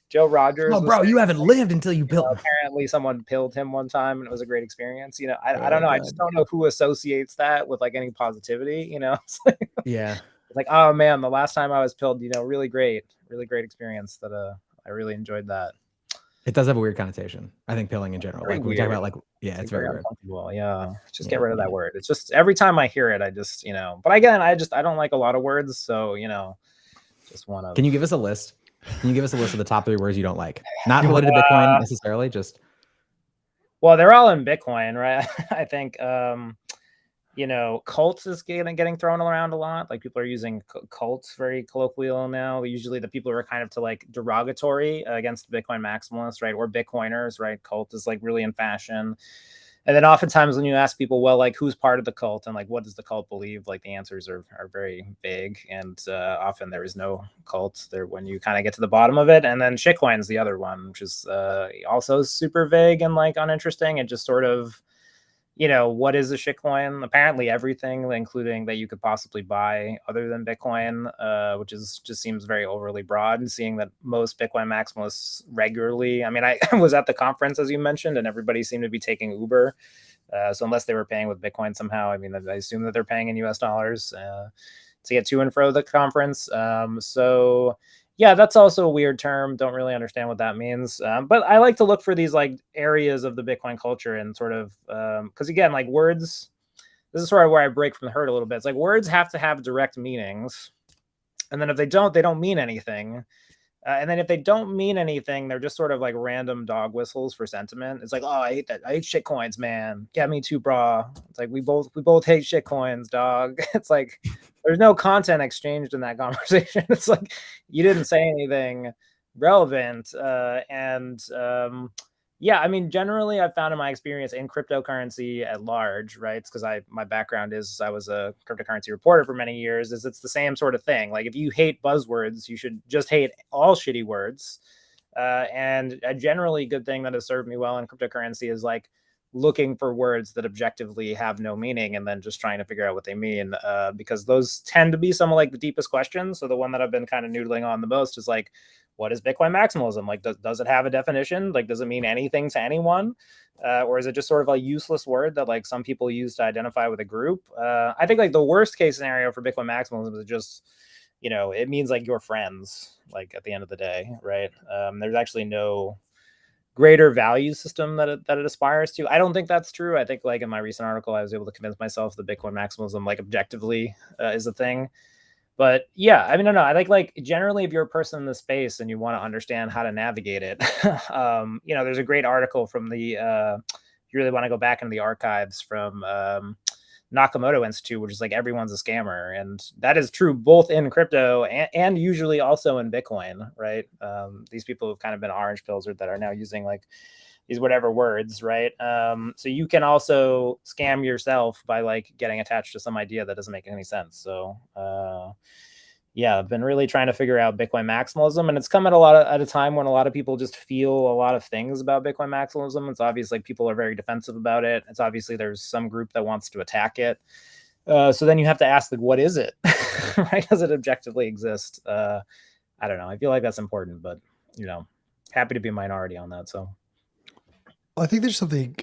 Joe Rogers. Oh, bro, you haven't lived until you pilled. Apparently someone pilled him one time and it was a great experience. I don't know. I just don't know who associates that with like any positivity, Yeah. Like, oh man, the last time I was pilled, really great experience that I really enjoyed that. It does have a weird connotation. I think pilling in general. Like we talk about it's very weird. Yeah. Just get rid of that word. It's just every time I hear it, I just, but again, I don't like a lot of words. So, just want to. Can you give us a list? Can you give us a list of the top 3 words you don't like? Not related to Bitcoin necessarily, just. Well, they're all in Bitcoin, right? I think, cults is getting thrown around a lot. Like people are using cults very colloquial now. Usually the people who are kind of to like derogatory against Bitcoin maximalists, right? Or Bitcoiners, right? Cult is like really in fashion. And then oftentimes when you ask people, well, like who's part of the cult and like what does the cult believe? Like the answers are very vague, and often there is no cult there when you kind of get to the bottom of it. And then shitcoin is the other one, which is also super vague and like uninteresting. It just sort of what is a shitcoin? Apparently everything, including that you could possibly buy other than Bitcoin, which just seems very overly broad. And seeing that most Bitcoin maximalists regularly, I mean, I was at the conference, as you mentioned, and everybody seemed to be taking Uber. So unless they were paying with Bitcoin somehow, I mean, I assume that they're paying in US dollars to get to and fro the conference. So yeah, that's also a weird term. Don't really understand what that means. But I like to look for these like areas of the Bitcoin culture and sort of, because again, like words, this is sort of where I break from the herd a little bit. It's like words have to have direct meanings. And then if they don't mean anything. And then if they don't mean anything, they're just sort of like random dog whistles for sentiment. It's like, oh, I hate that. I hate shit coins, man. Yeah, me too, brah. It's like we both hate shit coins, dog. It's like there's no content exchanged in that conversation. It's like you didn't say anything relevant. Yeah, I mean, generally, I've found in my experience in cryptocurrency at large, right? It's because my background is I was a cryptocurrency reporter for many years. Is it's the same sort of thing. Like if you hate buzzwords, you should just hate all shitty words. And a generally good thing that has served me well in cryptocurrency is like looking for words that objectively have no meaning and then just trying to figure out what they mean, because those tend to be some of like the deepest questions. So the one that I've been kind of noodling on the most is like, what is Bitcoin maximalism? Like, does it have a definition? Like, does it mean anything to anyone? Or is it just sort of a useless word that like some people use to identify with a group? I think like the worst case scenario for Bitcoin maximalism is just, it means like your friends, like at the end of the day, right? There's actually no greater value system that it aspires to. I don't think that's true. I think like in my recent article, I was able to convince myself that Bitcoin maximalism, like objectively, is a thing. But yeah, I mean, no, I like generally if you're a person in the space and you want to understand how to navigate it, there's a great article from the, if you really want to go back into the archives from Nakamoto Institute, which is like everyone's a scammer. And that is true both in crypto and usually also in Bitcoin, right? These people have kind of been orange pills that are now using like these whatever words, right? So you can also scam yourself by like getting attached to some idea that doesn't make any sense. So yeah, I've been really trying to figure out Bitcoin maximalism, and it's come at a time when a lot of people just feel a lot of things about Bitcoin maximalism. It's obvious like people are very defensive about it. It's obviously there's some group that wants to attack it. So then you have to ask like, what is it? Right? Does it objectively exist? I don't know. I feel like that's important, but happy to be a minority on that. So. I think there's something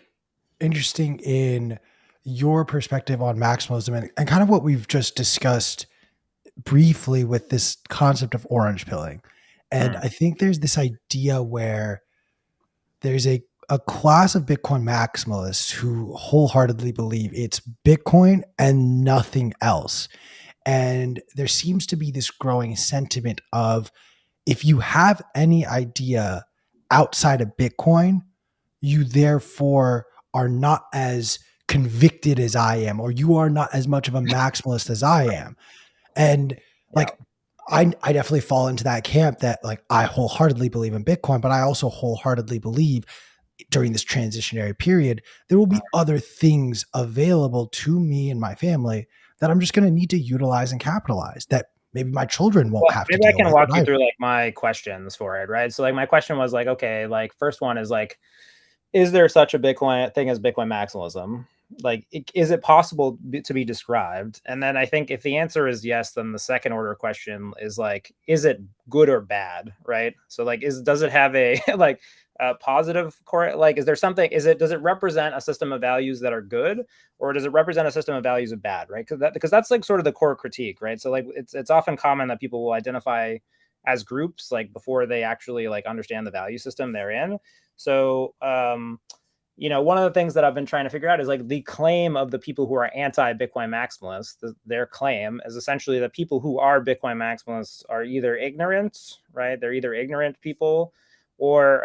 interesting in your perspective on maximalism and kind of what we've just discussed briefly with this concept of orange pilling. And I think there's this idea where there's a class of Bitcoin maximalists who wholeheartedly believe it's Bitcoin and nothing else. And there seems to be this growing sentiment of if you have any idea outside of Bitcoin, you therefore are not as convicted as I am, or you are not as much of a maximalist as I am. And like, I definitely fall into that camp that like I wholeheartedly believe in Bitcoin, but I also wholeheartedly believe during this transitionary period, there will be other things available to me and my family that I'm just going to need to utilize and capitalize that maybe my children won't have to deal with. Maybe I can walk you through like my questions for it, right? So like my question was like, okay, like first one is like, is there such a Bitcoin thing as Bitcoin maximalism? Like, is it possible to be described? And then I think if the answer is yes, then the second order question is like, is it good or bad? Right. So like, does it have a like a positive core? Like, is there something, does it represent a system of values that are good, or does it represent a system of values that are bad? Right. Because that's like sort of the core critique, right? So like, it's often common that people will identify as groups, like before they actually like understand the value system they're in. So, one of the things that I've been trying to figure out is like the claim of the people who are anti-Bitcoin maximalists. Their claim is essentially that people who are Bitcoin maximalists are either ignorant, right? They're either ignorant people, or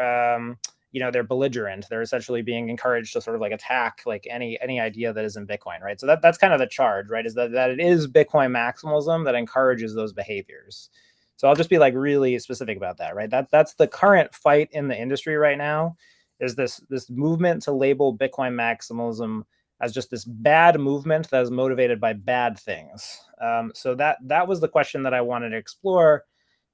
they're belligerent. They're essentially being encouraged to sort of like attack like any idea that isn't Bitcoin, right? So that's kind of the charge, right? Is that it is Bitcoin maximalism that encourages those behaviors. So I'll just be like really specific about that, right? That's the current fight in the industry right now. Is this movement to label Bitcoin maximalism as just this bad movement that is motivated by bad things. So that was the question that I wanted to explore.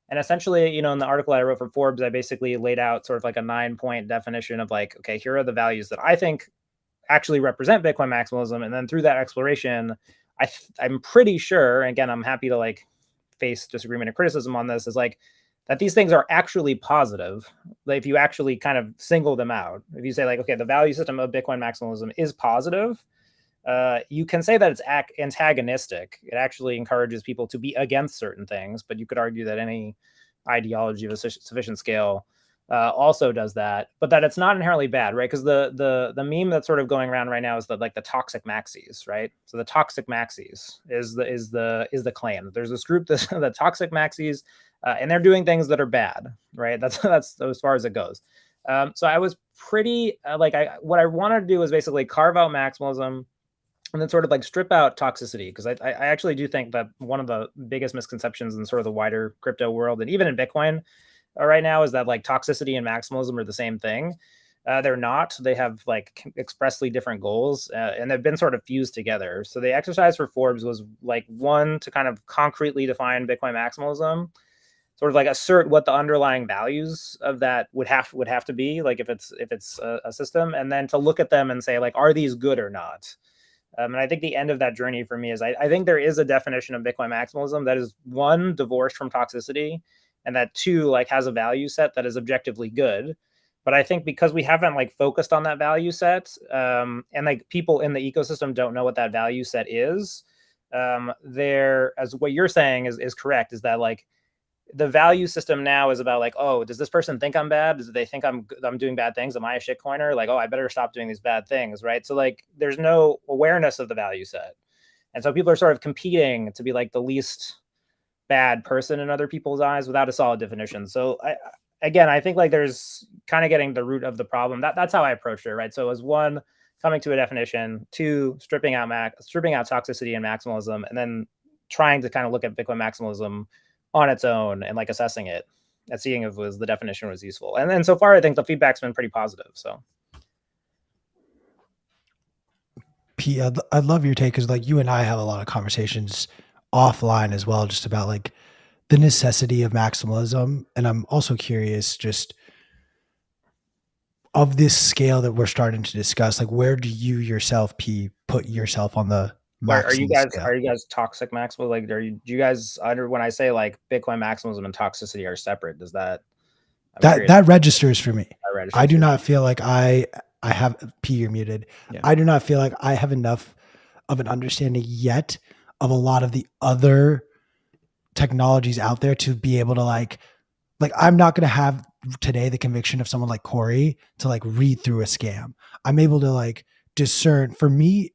And essentially, in the article I wrote for Forbes, I basically laid out sort of like a 9-point definition of like, okay, here are the values that I think actually represent Bitcoin maximalism. And then through that exploration, I'm pretty sure, and again, I'm happy to like face disagreement and criticism on this, is like that these things are actually positive. Like if you actually kind of single them out, if you say like, okay, the value system of Bitcoin maximalism is positive, you can say that it's antagonistic. It actually encourages people to be against certain things, but you could argue that any ideology of a sufficient scale also does that, but that it's not inherently bad, right? Because the meme that's sort of going around right now is that like the toxic maxis, right? So the toxic maxis is the claim. There's this group that's the toxic maxis, and they're doing things that are bad, right? That's as far as it goes. So I was pretty what I wanted to do was basically carve out maximalism and then sort of like strip out toxicity, because I actually do think that one of the biggest misconceptions in sort of the wider crypto world and even in Bitcoin right now is that like toxicity and maximalism are the same thing. They're not. They have like expressly different goals, and they've been sort of fused together. So the exercise for Forbes was like, one, to kind of concretely define Bitcoin maximalism, sort of like assert what the underlying values of that would have to be, like if it's a system, and then to look at them and say like, are these good or not? And I think the end of that journey for me is I think there is a definition of Bitcoin maximalism that is, one, divorced from toxicity, and that, two, like has a value set that is objectively good. But I think because we haven't like focused on that value set, and like people in the ecosystem don't know what that value set is, there, as what you're saying is correct, is that like the value system now is about like, oh, does this person think I'm bad? Does they think I'm doing bad things? Am I a shitcoiner? Like, oh, I better stop doing these bad things, right? So like, there's no awareness of the value set, and so people are sort of competing to be like the least bad person in other people's eyes without a solid definition. So I think like there's kind of getting the root of the problem. That's how I approached it, right? So as one, coming to a definition, two, stripping out toxicity and maximalism, and then trying to kind of look at Bitcoin maximalism on its own and like assessing it and seeing if the definition was useful. And then so far, I think the feedback's been pretty positive. So, Pete, I'd love your take, because like you and I have a lot of conversations offline as well, just about like the necessity of maximalism. And I'm also curious, just of this scale that we're starting to discuss, like where do you yourself, P, put yourself on the are you guys scale? toxic maximal? Like, do you guys under, when I say like Bitcoin maximalism and toxicity are separate, does that, that registers for me? I do too? not feel like I have, P, you're muted. Yeah. I do not feel like I have enough of an understanding yet of a lot of the other technologies out there to be able to like I'm not going to have today the conviction of someone like Corey to like read through a scam. I'm able to like discern. For me,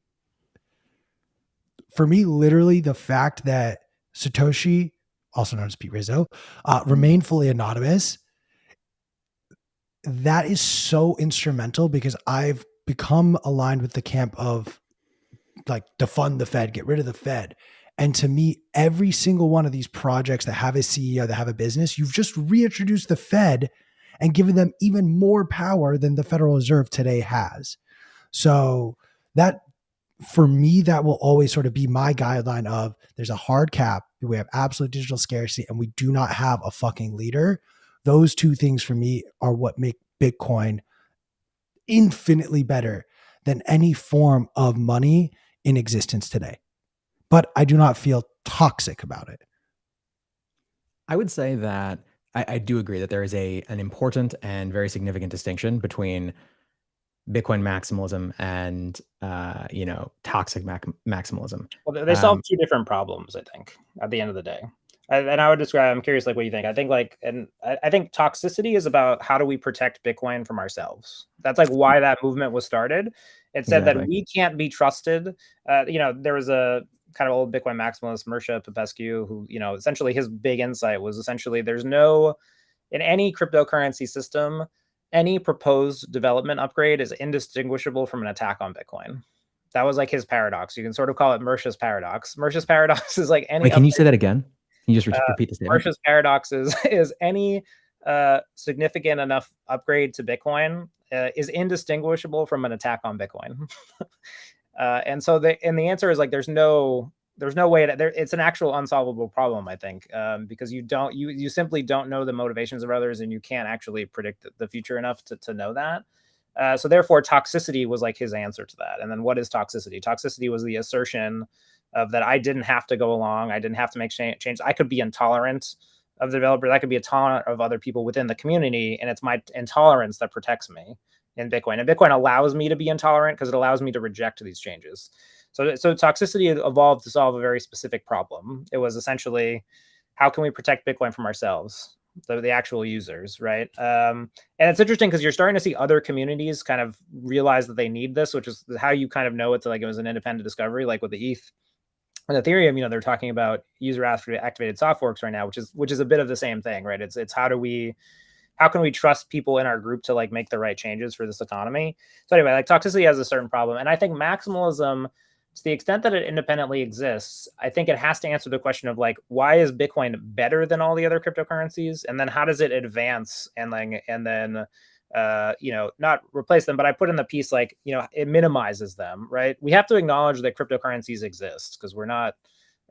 literally the fact that Satoshi, also known as Pete Rizzo, remained fully anonymous, that is so instrumental, because I've become aligned with the camp of like defund the Fed, get rid of the Fed. And to me, every single one of these projects that have a CEO, that have a business, you've just reintroduced the Fed and given them even more power than the Federal Reserve today has. So that, for me, that will always sort of be my guideline of, there's a hard cap, we have absolute digital scarcity, and we do not have a fucking leader. Those two things for me are what make Bitcoin infinitely better than any form of money in existence today. But I do not feel toxic about it. I would say that I do agree that there is an important and very significant distinction between Bitcoin maximalism and toxic maximalism. Well, they solve two different problems, I think, at the end of the day. And I would describe, I'm curious, like what you think. I think I think toxicity is about how do we protect Bitcoin from ourselves. That's like why that movement was started. It said that we can't be trusted. There was a kind of old Bitcoin maximalist, Mirsha Popescu, who, essentially his big insight was essentially there's no, in any cryptocurrency system, any proposed development upgrade is indistinguishable from an attack on Bitcoin. That was like his paradox. You can sort of call it Mirsha's paradox. Mirsha's paradox is like any. Wait, can you say that again? Can you just repeat the statement? Mirsha's paradox is any significant enough upgrade to Bitcoin is indistinguishable from an attack on Bitcoin. And so the answer is like there's no way it's an actual unsolvable problem, I think, because you simply don't know the motivations of others, and you can't actually predict the future enough to know that. So therefore, toxicity was like his answer to that. And then what is toxicity? Toxicity was the assertion of that I didn't have to go along. I didn't have to make change. I could be intolerant of the developers. I could be intolerant of other people within the community. And it's my intolerance that protects me in Bitcoin. And Bitcoin allows me to be intolerant because it allows me to reject these changes. So toxicity evolved to solve a very specific problem. It was essentially, how can we protect Bitcoin from ourselves, the actual users, right? And it's interesting because you're starting to see other communities kind of realize that they need this, which is how you kind of know it's like it was an independent discovery, like with the ETH and Ethereum. You know, they're talking about user activated soft forks right now, which is a bit of the same thing, right? It's how can we trust people in our group to like make the right changes for this economy? So anyway, like toxicity has a certain problem, and I think maximalism, to the extent that it independently exists, I think it has to answer the question of like, why is Bitcoin better than all the other cryptocurrencies? And then how does it advance and then not replace them, but I put in the piece, like, it minimizes them, right? We have to acknowledge that cryptocurrencies exist because we're not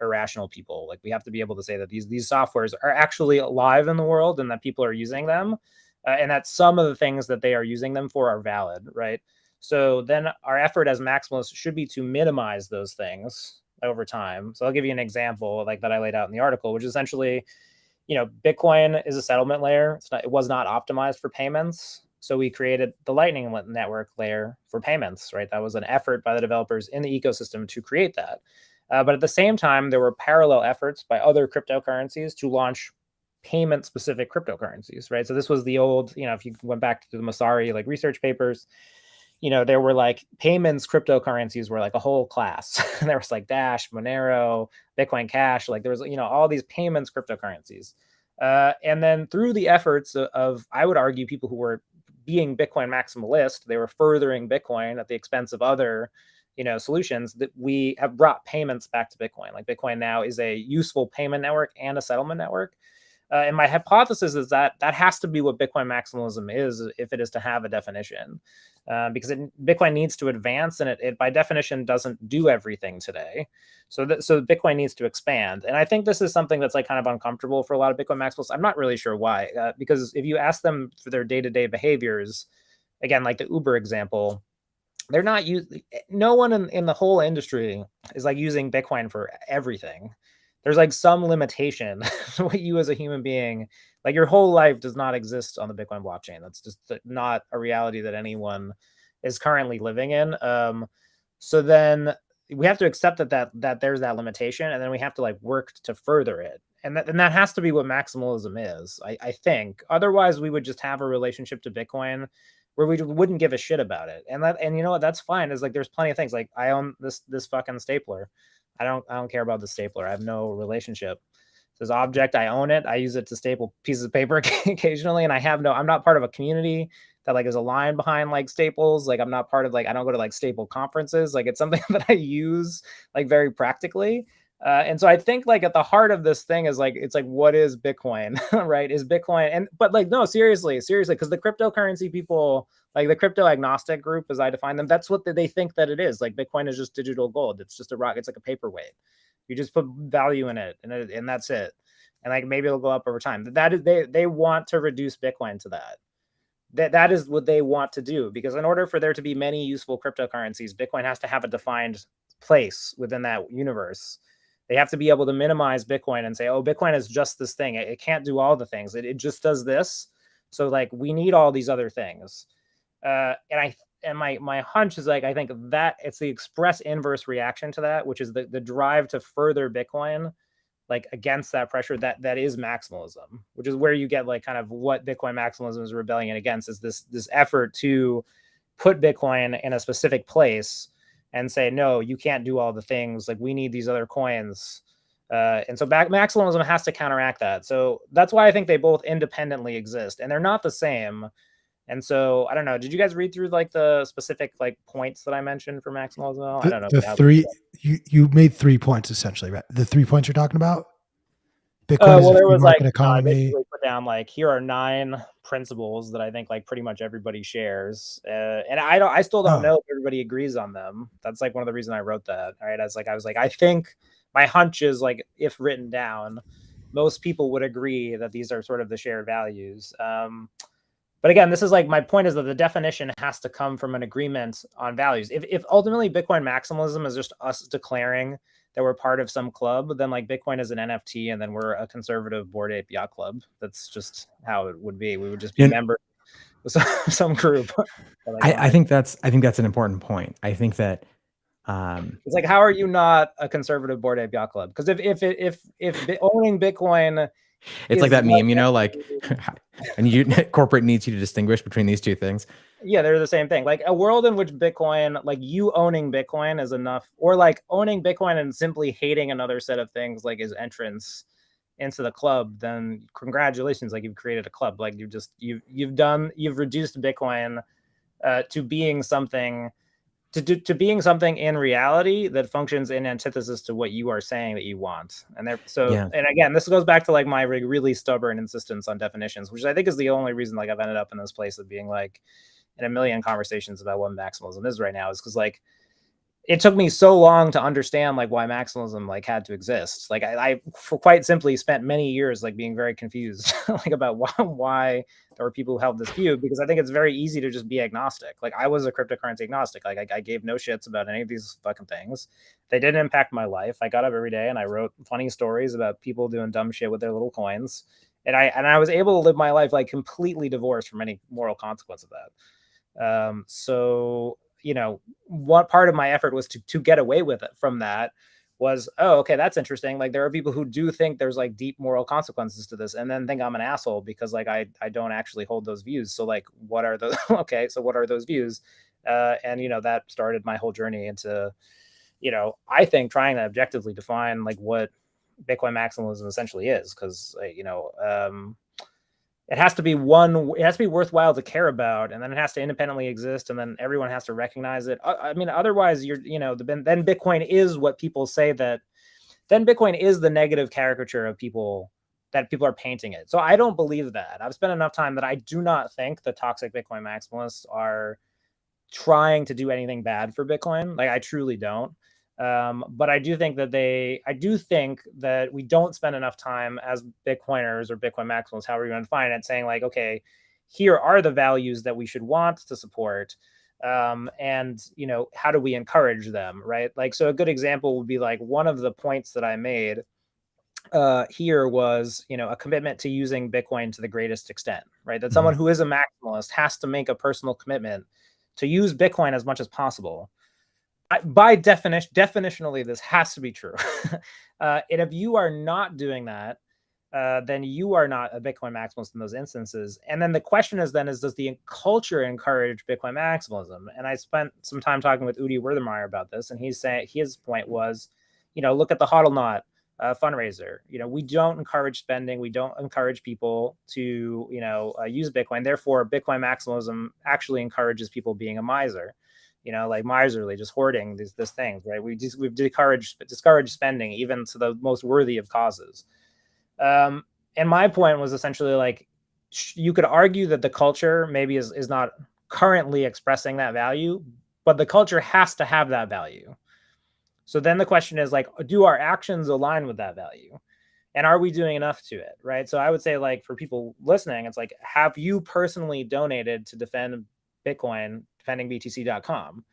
irrational people. Like, we have to be able to say that these softwares are actually alive in the world and that people are using them, and that some of the things that they are using them for are valid, right? So then our effort as maximalists should be to minimize those things over time. So I'll give you an example like that I laid out in the article, which is essentially, Bitcoin is a settlement layer. It was not optimized for payments. So we created the Lightning Network layer for payments, right? That was an effort by the developers in the ecosystem to create that. But at the same time, there were parallel efforts by other cryptocurrencies to launch payment-specific cryptocurrencies, right? So this was the old, if you went back to the Masari like research papers, there were like payments cryptocurrencies were like a whole class. There was like Dash, Monero, Bitcoin Cash. Like there was, all these payments cryptocurrencies. And then through the efforts of, I would argue, people who were being Bitcoin maximalist, they were furthering Bitcoin at the expense of other, solutions, that we have brought payments back to Bitcoin. Like Bitcoin now is a useful payment network and a settlement network. And my hypothesis is that has to be what Bitcoin maximalism is, if it is to have a definition, because Bitcoin needs to advance, and it by definition doesn't do everything today. So Bitcoin needs to expand, and I think this is something that's like kind of uncomfortable for a lot of Bitcoin maximalists. I'm not really sure why, because if you ask them for their day-to-day behaviors, again, like the Uber example, they're not using. No one in the whole industry is like using Bitcoin for everything. There's like some limitation to what you as a human being, like your whole life does not exist on the Bitcoin blockchain. That's just not a reality that anyone is currently living in. So then we have to accept that there's that limitation, and then we have to like work to further it. And that has to be what maximalism is, I think. Otherwise, we would just have a relationship to Bitcoin where we wouldn't give a shit about it. And you know what? That's fine. Is like there's plenty of things. Like I own this fucking stapler. I don't care about the stapler. I have no relationship. This object, I own it. I use it to staple pieces of paper occasionally, and I'm not part of a community that like is aligned behind like staples. Like I'm not part of like, I don't go to like staple conferences. Like it's something that I use like very practically. And so I think like at the heart of this thing is like, it's like, what is Bitcoin, right? Is Bitcoin, but like, no, seriously, because the cryptocurrency people, like the crypto agnostic group, as I define them, that's what they think that it is. Like Bitcoin is just digital gold. It's just a rock. It's like a paperweight. You just put value in it, and that's it. And like, maybe it'll go up over time. That is, they want to reduce Bitcoin to that. That is what they want to do, because in order for there to be many useful cryptocurrencies, Bitcoin has to have a defined place within that universe. They have to be able to minimize Bitcoin and say, oh, Bitcoin is just this thing. It can't do all the things. It just does this. So like we need all these other things. And my hunch is like, I think that it's the express inverse reaction to that, which is the drive to further Bitcoin, like against that pressure, that is maximalism, which is where you get like kind of what Bitcoin maximalism is rebelling against, is this effort to put Bitcoin in a specific place and say, no, you can't do all the things. Like we need these other coins. And so maximalism has to counteract that. So that's why I think they both independently exist, and they're not the same. And so I don't know. Did you guys read through like the specific like points that I mentioned for maximalism? I don't know. The three you made 3 points essentially, right? The 3 points you're talking about. Bitcoin is a free market economy. I basically put down like, here are 9 principles that I think like pretty much everybody shares, and I still don't know if everybody agrees on them. That's like one of the reasons I wrote that. All right, I was like, I think my hunch is like, if written down, most people would agree that these are sort of the shared values. But again, this is like, my point is that the definition has to come from an agreement on values. If ultimately Bitcoin maximalism is just us declaring that we're part of some club, then like Bitcoin is an NFT and then we're a conservative Bored Ape Yacht Club. That's just how it would be. We would just be members of some group. I think that's an important point. I think that it's like, how are you not a conservative Bored Ape Yacht Club? Because if owning Bitcoin, it's like that meme, you know, like, and corporate needs you to distinguish between these two things. Yeah, they're the same thing. Like a world in which Bitcoin, like you owning Bitcoin is enough, or like owning Bitcoin and simply hating another set of things like his entrance into the club, then congratulations, like you've created a club. Like you've reduced Bitcoin to being something to being something in reality that functions in antithesis to what you are saying that you want. And and again, this goes back to like my really stubborn insistence on definitions, which I think is the only reason like I've ended up in this place of being like in a million conversations about what maximalism is right now, is because like it took me so long to understand like why maximalism like had to exist. Like I for quite simply spent many years like being very confused like about why there were people who held this view, because I think it's very easy to just be agnostic. Like I was a cryptocurrency agnostic. Like I gave no shits about any of these fucking things. They didn't impact my life. I got up every day and I wrote funny stories about people doing dumb shit with their little coins. And I was able to live my life like completely divorced from any moral consequence of that. So you know, what part of my effort was to get away with it from that was, oh, okay, that's interesting. Like there are people who do think there's like deep moral consequences to this and then think I'm an asshole because like I don't actually hold those views. So like, what are those? Okay, so what are those views? And you know, that started my whole journey into, you know, I think trying to objectively define like what Bitcoin maximalism essentially is, because you know, it has to be worthwhile to care about, and then it has to independently exist, and then everyone has to recognize it. I mean, otherwise then Bitcoin is what people say that, then Bitcoin is the negative caricature of people that people are painting it. So I don't believe that. I've spent enough time that I do not think the toxic Bitcoin maximalists are trying to do anything bad for Bitcoin. Like I truly don't. But I do think that we don't spend enough time as Bitcoiners or Bitcoin maximalists, however you want to define it, saying like, okay, here are the values that we should want to support. And, you know, how do we encourage them, right? Like, so a good example would be like one of the points that I made here was, you know, a commitment to using Bitcoin to the greatest extent, right? That someone who is a maximalist has to make a personal commitment to use Bitcoin as much as possible. By definition, definitionally, this has to be true. And if you are not doing that, then you are not a Bitcoin maximalist in those instances. And then the question is does the culture encourage Bitcoin maximalism? And I spent some time talking with Udi Werthemeyer about this, and he's saying his point was, you know, look at the Hodl Knot fundraiser. You know, we don't encourage spending. We don't encourage people to, you know, use Bitcoin. Therefore, Bitcoin maximalism actually encourages people being a miser. You know, like miserly, just hoarding these things, right? We've discouraged spending even to the most worthy of causes. And my point was essentially like, you could argue that the culture maybe is not currently expressing that value, but the culture has to have that value. So then the question is like, do our actions align with that value? And are we doing enough to it, right? So I would say like for people listening, it's like, have you personally donated to defend Bitcoin, defendingbtc.com?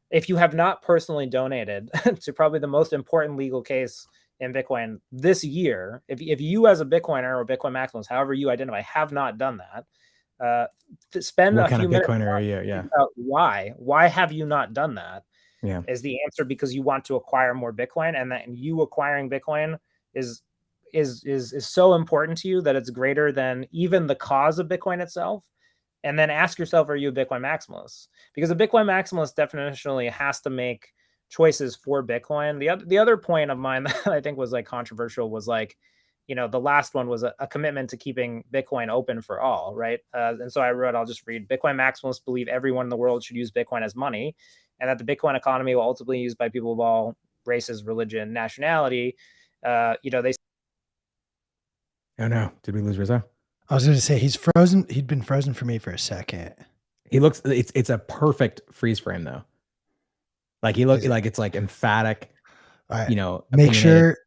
If you have not personally donated to probably the most important legal case in Bitcoin this year, if you as a Bitcoiner or Bitcoin maximalist, however you identify, have not done that, spend what a kind few of minutes Bitcoiner are you? Yeah. about why have you not done that? Yeah. Is the answer because you want to acquire more Bitcoin, and that you acquiring Bitcoin is so important to you that it's greater than even the cause of Bitcoin itself? And then ask yourself, are you a Bitcoin maximalist? Because a Bitcoin maximalist definitionally has to make choices for Bitcoin. The other point of mine that I think was like controversial was like, you know, the last one was a commitment to keeping Bitcoin open for all, right? And so I wrote, I'll just read: Bitcoin maximalists believe everyone in the world should use Bitcoin as money, and that the Bitcoin economy will ultimately be used by people of all races, religion, nationality. You know, they. Oh no! Did we lose Rizzo? I was going to say he's frozen. He'd been frozen for me for a second. He looks. It's a perfect freeze frame though. Like he looks like it's like emphatic. All right. You know, make sure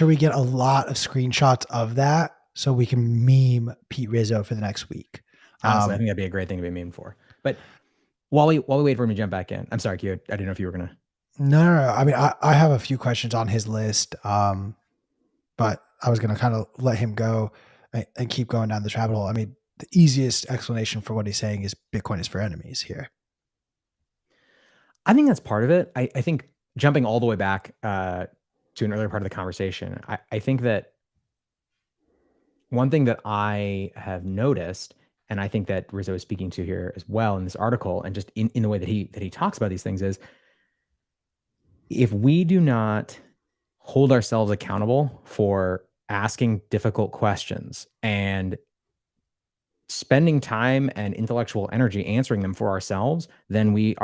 we get a lot of screenshots of that so we can meme Pete Rizzo for the next week. Honestly, I think that'd be a great thing to be memed for. But while we wait for him to jump back in, I'm sorry, Q. I didn't know if you were gonna. No. I mean, I have a few questions on his list, but I was gonna kind of let him go and keep going down this rabbit hole. I mean, the easiest explanation for what he's saying is Bitcoin is for enemies here. I think that's part of it. I think jumping all the way back to an earlier part of the conversation, I think that one thing that I have noticed, and I think that Rizzo is speaking to here as well in this article, and just in the way that he talks about these things, is if we do not hold ourselves accountable for asking difficult questions and spending time and intellectual energy answering them for ourselves, then we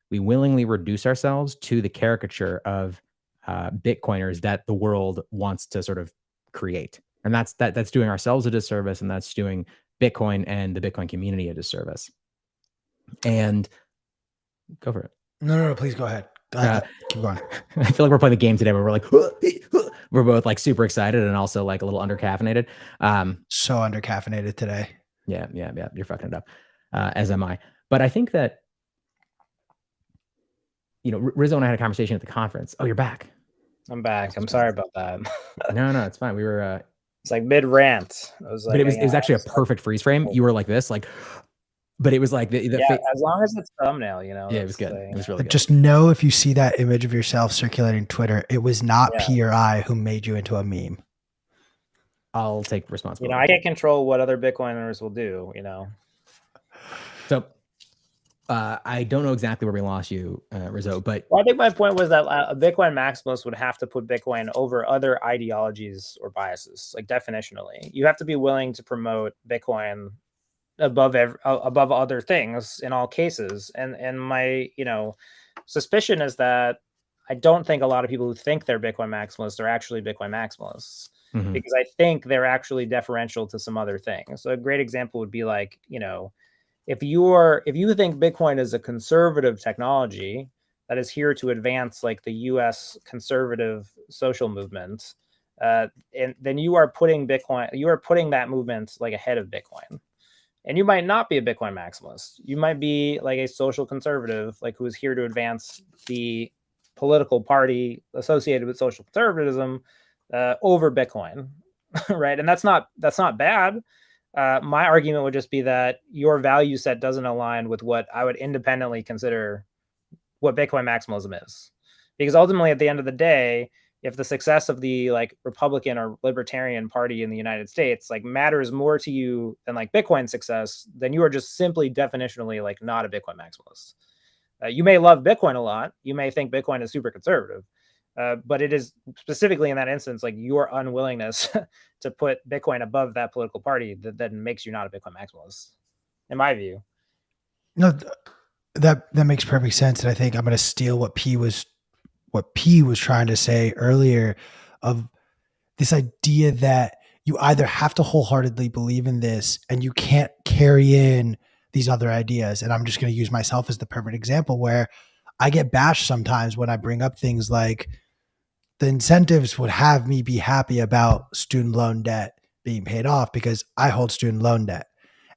willingly reduce ourselves to the caricature of Bitcoiners that the world wants to sort of create. And that's doing ourselves a disservice, and that's doing Bitcoin and the Bitcoin community a disservice. And go for it. No, please go ahead. Keep going. I feel like we're playing the game today where we're like, we're both like super excited and also like a little undercaffeinated. So undercaffeinated today. Yeah. You're fucking it up, as am I. But I think that, Rizzo and I had a conversation at the conference. Oh, you're back. I'm back. I'm sorry about that. No, it's fine. We were. It's like mid rant. But it was actually a perfect freeze frame. You were like this, like, but it was like as long as it's thumbnail, Yeah, it was good. It was really good. Just know if you see that image of yourself circulating Twitter, it was not P or I who made you into a meme. I'll take responsibility. I can't control what other Bitcoiners will do. So. I don't know exactly where we lost you, Rizzo, but I think my point was that a Bitcoin maximalist would have to put Bitcoin over other ideologies or biases, like definitionally. You have to be willing to promote Bitcoin above other things in all cases. And my, suspicion is that I don't think a lot of people who think they're Bitcoin maximalists are actually Bitcoin maximalists, because I think they're actually deferential to some other things. So a great example would be like, if you think Bitcoin is a conservative technology that is here to advance like the U.S. conservative social movement, and then you are putting that movement like ahead of Bitcoin. And you might not be a Bitcoin maximalist. You might be like a social conservative, like who is here to advance the political party associated with social conservatism over Bitcoin, right? And that's not bad. My argument would just be that your value set doesn't align with what I would independently consider what Bitcoin maximalism is. Because ultimately, at the end of the day, if the success of the like Republican or Libertarian Party in the United States like matters more to you than like Bitcoin success, then you are just simply definitionally like not a Bitcoin maximalist. You may love Bitcoin a lot. You may think Bitcoin is super conservative. But it is specifically in that instance, like your unwillingness to put Bitcoin above that political party that makes you not a Bitcoin maximalist, in my view. No, that makes perfect sense. And I think I'm going to steal what P was trying to say earlier, of this idea that you either have to wholeheartedly believe in this and you can't carry in these other ideas. And I'm just going to use myself as the perfect example, where I get bashed sometimes when I bring up things like the incentives would have me be happy about student loan debt being paid off because I hold student loan debt.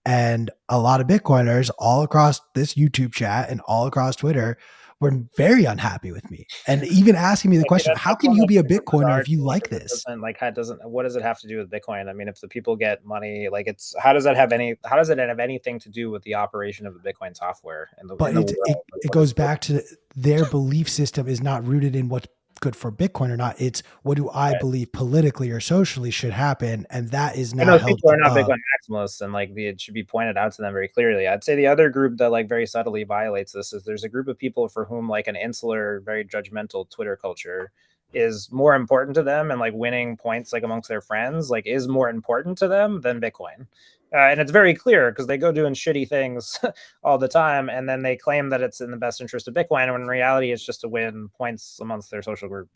And a lot of Bitcoiners all across this YouTube chat and all across Twitter were very unhappy with me, and even asking me the question, how can you be a Bitcoiner if you like this? What does it have to do with Bitcoin? I mean, if the people get money, like how does it have anything to do with the operation of the Bitcoin software? It goes back to their belief system is not rooted in what's good for Bitcoin or not. It's what do I believe politically or socially should happen, and that is not held people are not Bitcoin maximalists, and like it should be pointed out to them very clearly. I'd say the other group that like very subtly violates this is there's a group of people for whom like an insular, very judgmental Twitter culture is more important to them, and like winning points like amongst their friends like is more important to them than Bitcoin. And it's very clear because they go doing shitty things all the time, and then they claim that it's in the best interest of Bitcoin, when in reality it's just to win points amongst their social group.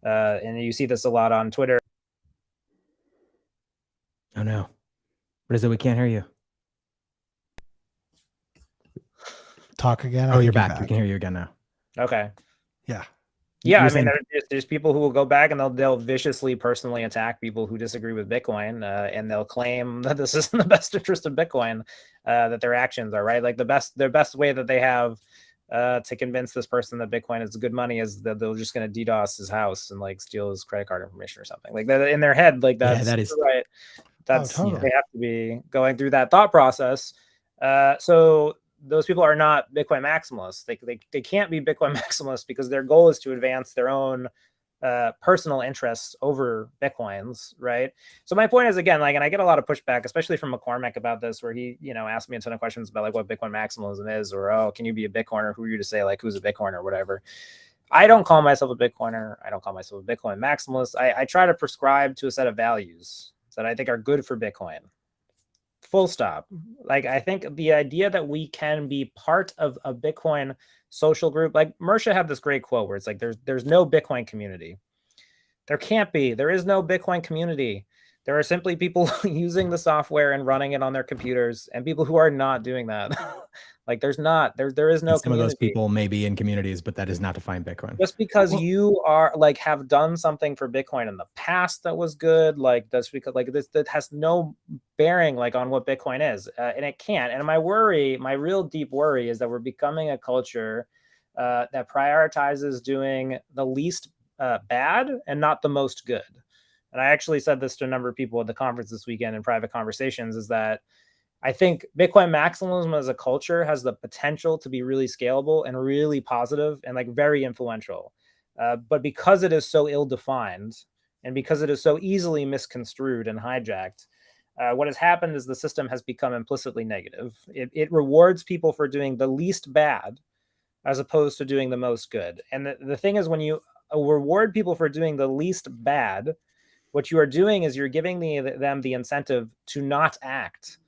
And you see this a lot on Twitter. Oh no, what is it? We can't hear you. Talk again. Oh, you're back. We can hear you again now. Okay. Yeah. Yeah, I mean, there's people who will go back and they'll viciously personally attack people who disagree with Bitcoin, and they'll claim that this is in the best interest of Bitcoin, that their actions are right. Like their best way that they have to convince this person that Bitcoin is good money is that they're just going to DDoS his house and like steal his credit card information or something like that in their head. Like that is right. That's totally. They have to be going through that thought process. So those people are not Bitcoin maximalists. They can't be Bitcoin maximalists because their goal is to advance their own personal interests over Bitcoin's, right? So my point is, again, like, and I get a lot of pushback, especially from McCormick about this, where he, asked me a ton of questions about like what Bitcoin maximalism is, or, oh, can you be a Bitcoiner? Who are you to say like who's a Bitcoiner or whatever? I don't call myself a Bitcoiner. I don't call myself a Bitcoin maximalist. I try to prescribe to a set of values that I think are good for Bitcoin. Full stop. Like, I think the idea that we can be part of a Bitcoin social group, like Mersha had this great quote where it's like, there's no Bitcoin community. There can't be. There is no Bitcoin community. There are simply people using the software and running it on their computers, and people who are not doing that. Like, there is no community. Some of those people may be in communities, but that is not define Bitcoin. Just because you are like have done something for Bitcoin in the past that was good, like that's because like this that has no bearing like on what Bitcoin is, and it can't. And my real deep worry is that we're becoming a culture that prioritizes doing the least bad and not the most good. And I actually said this to a number of people at the conference this weekend in private conversations, is that I think Bitcoin maximalism as a culture has the potential to be really scalable and really positive and like very influential. But because it is so ill-defined and because it is so easily misconstrued and hijacked, what has happened is the system has become implicitly negative. It rewards people for doing the least bad as opposed to doing the most good. And the thing is, when you reward people for doing the least bad, what you are doing is you're giving them the incentive to not act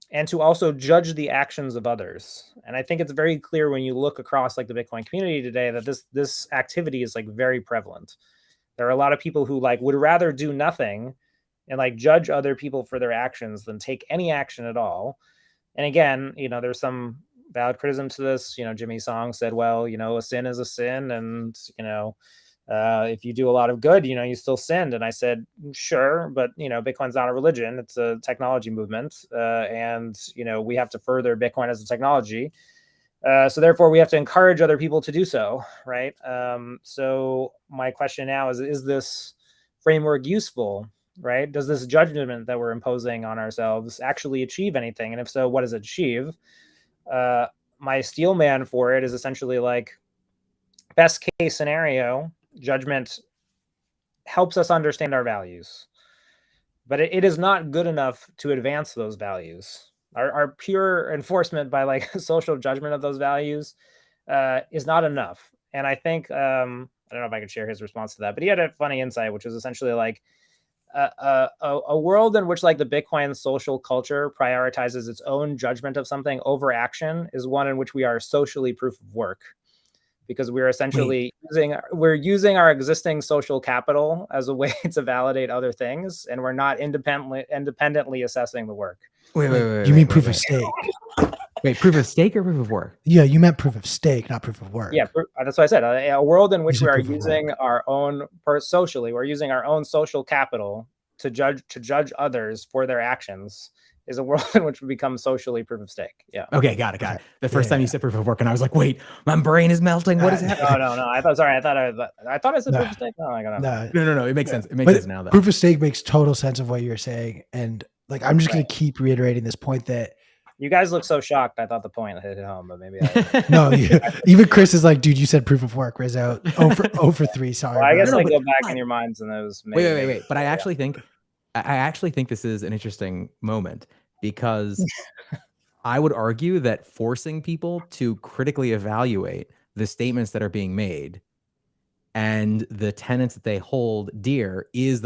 and to also judge the actions of others. And I think it's very clear when you look across like the Bitcoin community today that this activity is like very prevalent. There are a lot of people who like would rather do nothing and like judge other people for their actions than take any action at all. And again, there's some valid criticism to this. Jimmy Song said, well, a sin is a sin, and if you do a lot of good, you still sinned. And I said, sure, but Bitcoin's not a religion; it's a technology movement, and we have to further Bitcoin as a technology. So therefore, we have to encourage other people to do so, right? So my question now is this framework useful, right? Does this judgment that we're imposing on ourselves actually achieve anything? And if so, what does it achieve? My steel man for it is essentially like, best case scenario, judgment helps us understand our values, but it is not good enough to advance those values. Our pure enforcement by like social judgment of those values is not enough. And I think, I don't know if I could share his response to that, but he had a funny insight, which was essentially like a world in which like the Bitcoin social culture prioritizes its own judgment of something over action is one in which we are socially proof of work. Because we're essentially using our existing social capital as a way to validate other things, and we're not independently assessing the work. Wait, you mean proof of stake? Wait, proof of stake or proof of work? Yeah, you meant proof of stake, not proof of work. Yeah, that's what I said. A world in which we are using our own socially, we're using our own social capital to judge others for their actions, is a world in which we become socially proof of stake. Yeah. Okay, got it. The first time you said proof of work, and I was like, "Wait, my brain is melting. What is happening?" No. I thought I said proof of stake. No. It makes sense. It makes sense now. Though. Proof of stake makes total sense of what you're saying, and like I'm just going to keep reiterating this point that you guys look so shocked. I thought the point hit home, but maybe no. Even Chris is like, "Dude, you said proof of work, Rizzo. 0 for 3. Sorry." Well, I guess go back in your minds and those. Wait. But I actually think this is an interesting moment. Because I would argue that forcing people to critically evaluate the statements that are being made and the tenets that they hold dear is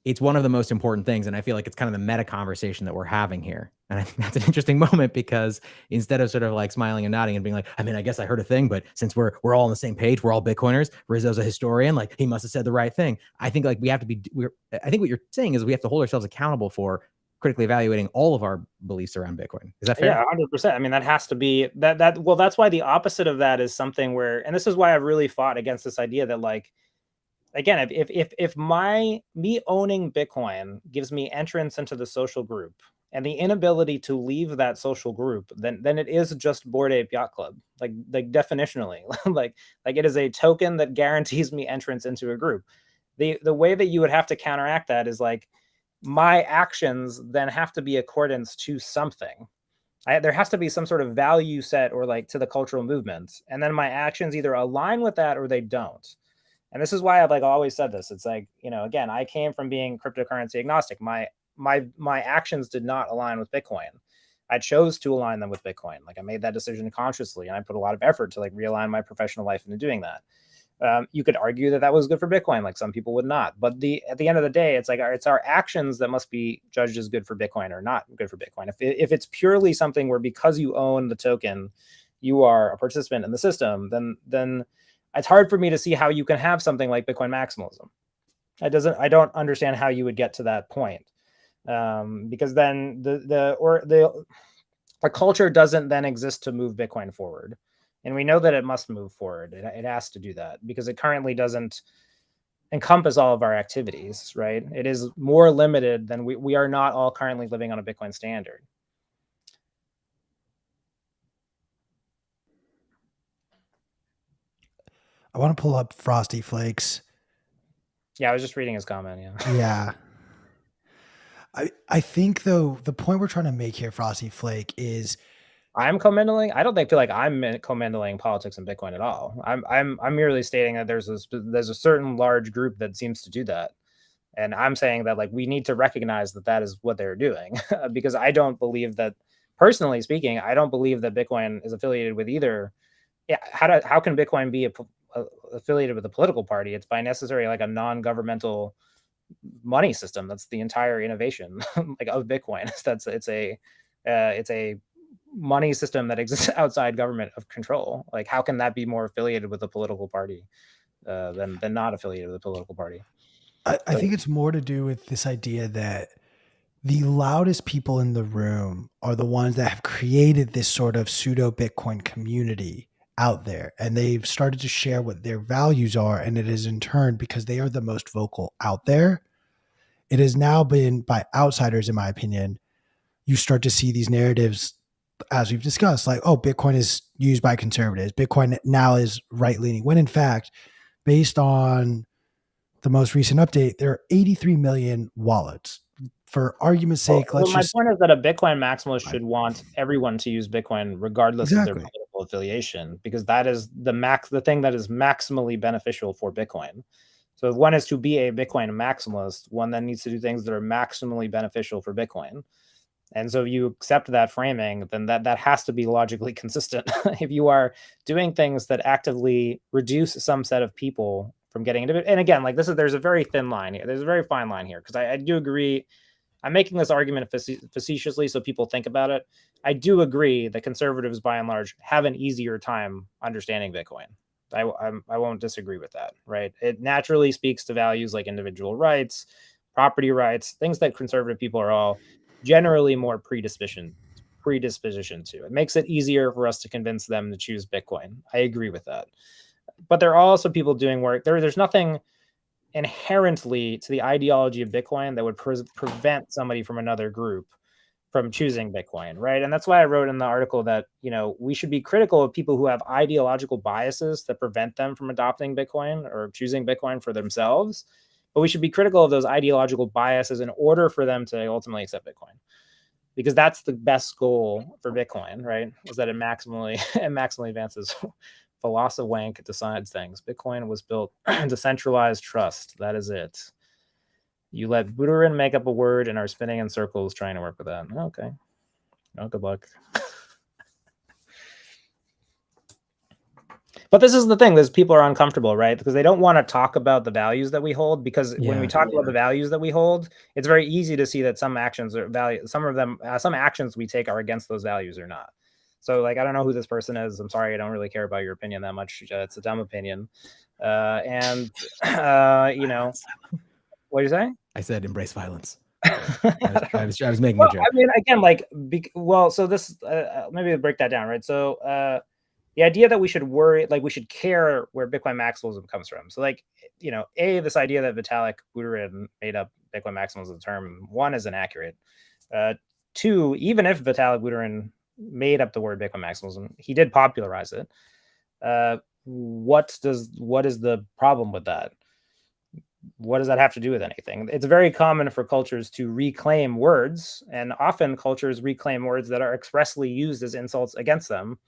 it's one of the most important things. And I feel like it's kind of the meta conversation that we're having here. And I think that's an interesting moment, because instead of sort of like smiling and nodding and being like, I mean, I guess I heard a thing, but since we're all on the same page, we're all Bitcoiners, Rizzo's a historian, like he must have said the right thing. I think like I think what you're saying is we have to hold ourselves accountable for critically evaluating all of our beliefs around Bitcoin. Is that fair? Yeah, 100%. I mean, that has to be that. Well, that's why the opposite of that is something where, and this is why I've really fought against this idea that, like, again, if me owning Bitcoin gives me entrance into the social group and the inability to leave that social group, then it is just Bored Ape Yacht Club, like definitionally, like it is a token that guarantees me entrance into a group. The way that you would have to counteract that is like my actions then have to be accordance to something. There has to be some sort of value set or like to the cultural movement, and then my actions either align with that or they don't. And this is why I've like always said this. It's like, again, I came from being cryptocurrency agnostic. My actions did not align with Bitcoin. I chose to align them with Bitcoin. Like I made that decision consciously, and I put a lot of effort to like realign my professional life into doing that. You could argue that was good for Bitcoin, like some people would not. But at the end of the day, it's like it's our actions that must be judged as good for Bitcoin or not good for Bitcoin. If it's purely something where because you own the token, you are a participant in the system, then it's hard for me to see how you can have something like Bitcoin maximalism. I don't understand how you would get to that point, because then the culture doesn't then exist to move Bitcoin forward. And we know that it must move forward. It has to do that because it currently doesn't encompass all of our activities, right? It is more limited than we are not all currently living on a Bitcoin standard. I want to pull up Frosty Flakes. Yeah, I was just reading his comment. Yeah. Yeah. I think though the point we're trying to make here, Frosty Flake, is I'm commingling. I don't feel like I'm commingling politics and Bitcoin at all. I'm merely stating that there's a certain large group that seems to do that, and I'm saying that like we need to recognize that is what they're doing because I don't believe that, personally speaking, I don't believe that Bitcoin is affiliated with either. Yeah, how can Bitcoin be affiliated with a political party? It's by necessary like a non-governmental money system. That's the entire innovation like of Bitcoin. It's a money system that exists outside government of control. Like how can that be more affiliated with a political party than not affiliated with a political party? I think it's more to do with this idea that the loudest people in the room are the ones that have created this sort of pseudo Bitcoin community out there. And they've started to share what their values are. And it is in turn because they are the most vocal out there. It has now been by outsiders, in my opinion, you start to see these narratives, as we've discussed, like, oh, Bitcoin is used by conservatives. Bitcoin now is right leaning. When in fact, based on the most recent update, there are 83 million wallets. For argument's sake, my point is that a Bitcoin maximalist should want everyone to use Bitcoin regardless of their political affiliation, because that is the thing that is maximally beneficial for Bitcoin. So if one is to be a Bitcoin maximalist, one then needs to do things that are maximally beneficial for Bitcoin. And so if you accept that framing, then that has to be logically consistent. If you are doing things that actively reduce some set of people from getting into it, and again, like there's a very thin line here. There's a very fine line here, because I do agree. I'm making this argument facetiously so people think about it. I do agree that conservatives, by and large, have an easier time understanding Bitcoin. I won't disagree with that, right? It naturally speaks to values like individual rights, property rights, things that conservative people are all generally more predisposition to. It makes it easier for us to convince them to choose Bitcoin. I agree with that. But there are also people doing work. There's nothing inherently to the ideology of Bitcoin that would prevent somebody from another group from choosing Bitcoin, right? And that's why I wrote in the article that, we should be critical of people who have ideological biases that prevent them from adopting Bitcoin or choosing Bitcoin for themselves. But we should be critical of those ideological biases in order for them to ultimately accept Bitcoin, because that's the best goal for Bitcoin, right? Is that it maximally advances philosophy wank decides things. Bitcoin was built decentralized trust. That is it. You let Buterin make up a word and are spinning in circles trying to work with that. Okay. Oh, good luck. But this is the thing, those people are uncomfortable, right? Because they don't want to talk about the values that we hold, because when we talk about the values that we hold, it's very easy to see that some actions some actions we take are against those values or not. So like, I don't know who this person is. I'm sorry. I don't really care about your opinion that much. It's a dumb opinion. What do you say? I said embrace violence. I was making well, a joke. I mean, again, like, so this, maybe to break that down, right? So, the idea that we should worry, like we should care where Bitcoin maximalism comes from. So, like, this idea that Vitalik Buterin made up Bitcoin maximalism as a term, one, is inaccurate. Two, even if Vitalik Buterin made up the word Bitcoin maximalism, he did popularize it. What is the problem with that? What does that have to do with anything? It's very common for cultures to reclaim words, and often cultures reclaim words that are expressly used as insults against them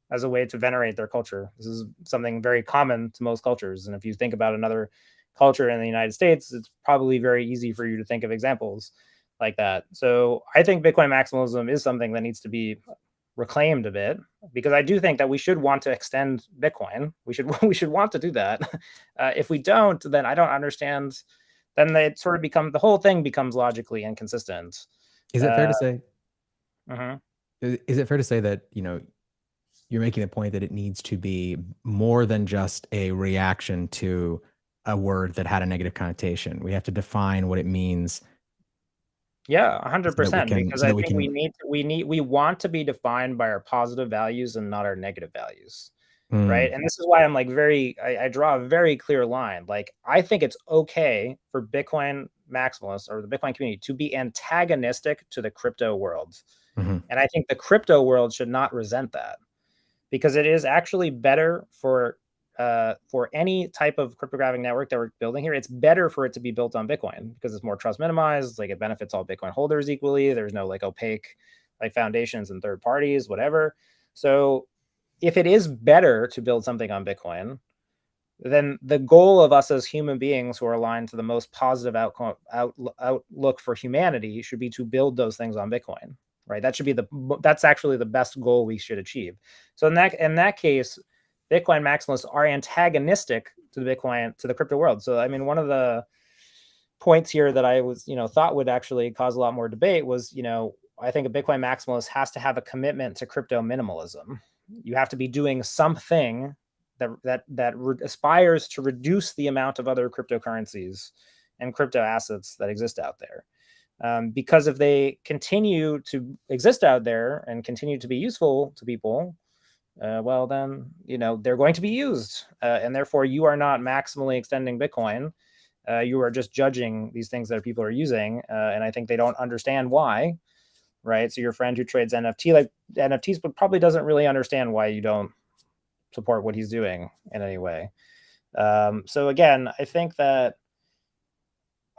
as a way to venerate their culture. This is something very common to most cultures. And if you think about another culture in the United States, it's probably very easy for you to think of examples like that. So I think Bitcoin maximalism is something that needs to be reclaimed a bit, because I do think that we should want to extend Bitcoin. We should want to do that. If we don't, then I don't understand. Then it sort of the whole thing becomes logically inconsistent. Is it fair to say? Uh-huh. Is it fair to say that you're making the point that it needs to be more than just a reaction to a word that had a negative connotation? We have to define what it means. Yeah, 100%. Because I think we want to be defined by our positive values and not our negative values, right? And this is why I'm like I draw a very clear line. Like, I think it's okay for Bitcoin maximalists or the Bitcoin community to be antagonistic to the crypto world, and I think the crypto world should not resent that, because it is actually better for any type of cryptographic network that we're building here. It's better for it to be built on Bitcoin because it's more trust minimized. Like, it benefits all Bitcoin holders equally. There's no like opaque like foundations and third parties, whatever. So if it is better to build something on Bitcoin, then the goal of us as human beings who are aligned to the most positive outlook for humanity should be to build those things on Bitcoin, right? That's actually the best goal we should achieve. So in that case, Bitcoin maximalists are antagonistic to the crypto world. So, I mean, one of the points here that I was, thought would actually cause a lot more debate was, I think a Bitcoin maximalist has to have a commitment to crypto minimalism. You have to be doing something that aspires to reduce the amount of other cryptocurrencies and crypto assets that exist out there. Because if they continue to exist out there and continue to be useful to people, well, then, they're going to be used. And therefore, you are not maximally extending Bitcoin. You are just judging these things that people are using. And I think they don't understand why, right? So your friend who trades NFTs, but probably doesn't really understand why you don't support what he's doing in any way. So again, I think that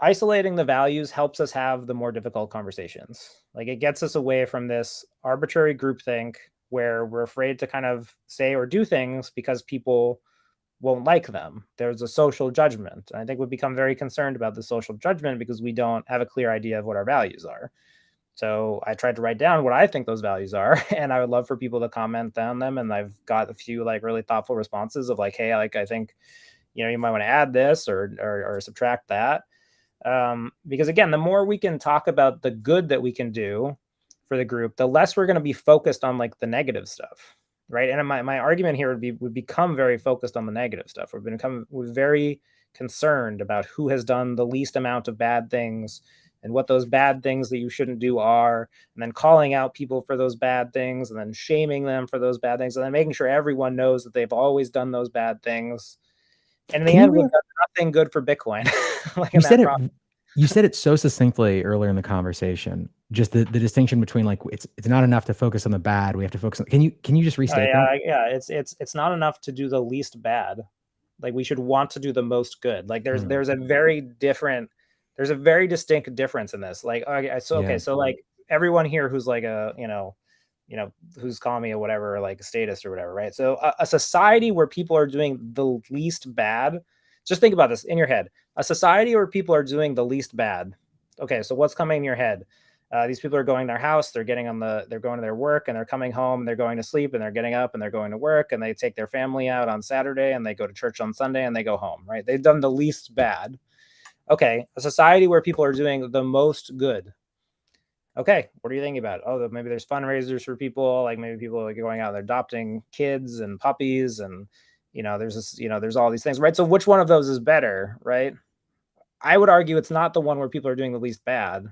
isolating the values helps us have the more difficult conversations. Like, it gets us away from this arbitrary groupthink where we're afraid to kind of say or do things because people won't like them. There's a social judgment. I think we've become very concerned about the social judgment because we don't have a clear idea of what our values are. So I tried to write down what I think those values are, and I would love for people to comment on them. And I've got a few like really thoughtful responses of like, hey, like, I think, you might want to add this or subtract that. Because again, the more we can talk about the good that we can do for the group, the less we're going to be focused on like the negative stuff, right? And my argument here would become very focused on the negative stuff. We're very concerned about who has done the least amount of bad things and what those bad things that you shouldn't do are, and then calling out people for those bad things, and then shaming them for those bad things, and then making sure everyone knows that they've always done those bad things. And in the end, we've done nothing good for Bitcoin. Like, you said it so succinctly earlier in the conversation. Just the distinction between like it's not enough to focus on the bad. We have to focus on. Can you just restate that? Yeah. It's not enough to do the least bad. Like, we should want to do the most good. Like, there's a very distinct difference in this. Like, so like everyone here who's like a who's calling me a whatever, like a statist or whatever, right? So a society where people are doing the least bad. Just think about this in your head. A society where people are doing the least bad. Okay, so what's coming in your head? These people are going to their house, they're going to their work, and they're coming home, they're going to sleep, and they're getting up, and they're going to work, and they take their family out on Saturday, and they go to church on Sunday, and they go home, right? They've done the least bad. Okay, a society where people are doing the most good. Okay, what are you thinking about? Oh, maybe there's fundraisers for people, like maybe people are going out and they're adopting kids and puppies, and there's all these things, right? So which one of those is better, right? I would argue it's not the one where people are doing the least bad.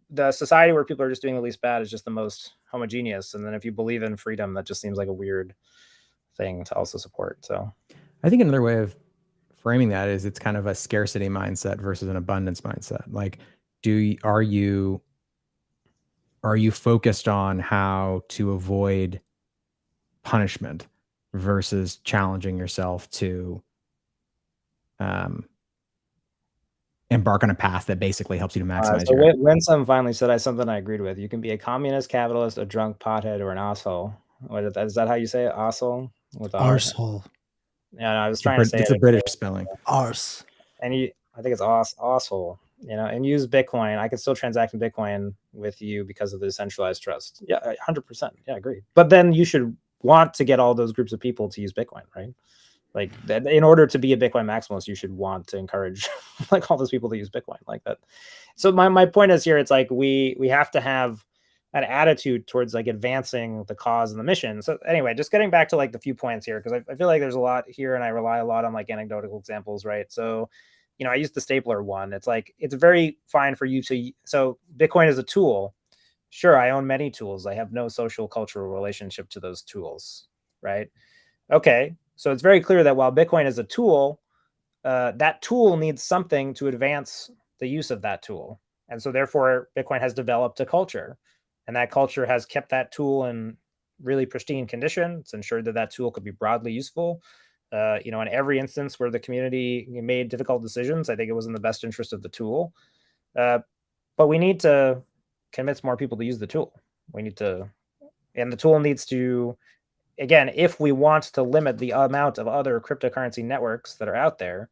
the society where people are just doing the least bad is just the most homogeneous. And then if you believe in freedom, that just seems like a weird thing to also support. So I think another way of framing that is it's kind of a scarcity mindset versus an abundance mindset. Like, are you focused on how to avoid punishment versus challenging yourself to embark on a path that basically helps you to maximize so your. Winsome finally said something I agreed with. You can be a communist, capitalist, a drunk, pothead, or an asshole. Is that how you say it? Asshole with R. Arsehole. Yeah, no, I was trying to say It's a British spelling. Arse. And I think it's asshole. And use Bitcoin. I can still transact in Bitcoin with you because of the decentralized trust. Yeah, 100%. Yeah, agreed. But then you should want to get all those groups of people to use Bitcoin, right? Like that, in order to be a Bitcoin maximalist, you should want to encourage like all those people to use Bitcoin like that. So my point is here, it's like we have to have an attitude towards like advancing the cause and the mission. So anyway, just getting back to like the few points here, because I feel like there's a lot here and I rely a lot on like anecdotal examples, right? So, I use the stapler one. It's like, it's very fine for you to, so Bitcoin is a tool. Sure, I own many tools. I have no social cultural relationship to those tools, right? Okay, so it's very clear that while Bitcoin is a tool, that tool needs something to advance the use of that tool. And so therefore, Bitcoin has developed a culture. And that culture has kept that tool in really pristine condition. It's ensured that that tool could be broadly useful. In every instance where the community made difficult decisions, I think it was in the best interest of the tool. But we need to convince more people to use the tool. And the tool needs to, again, if we want to limit the amount of other cryptocurrency networks that are out there,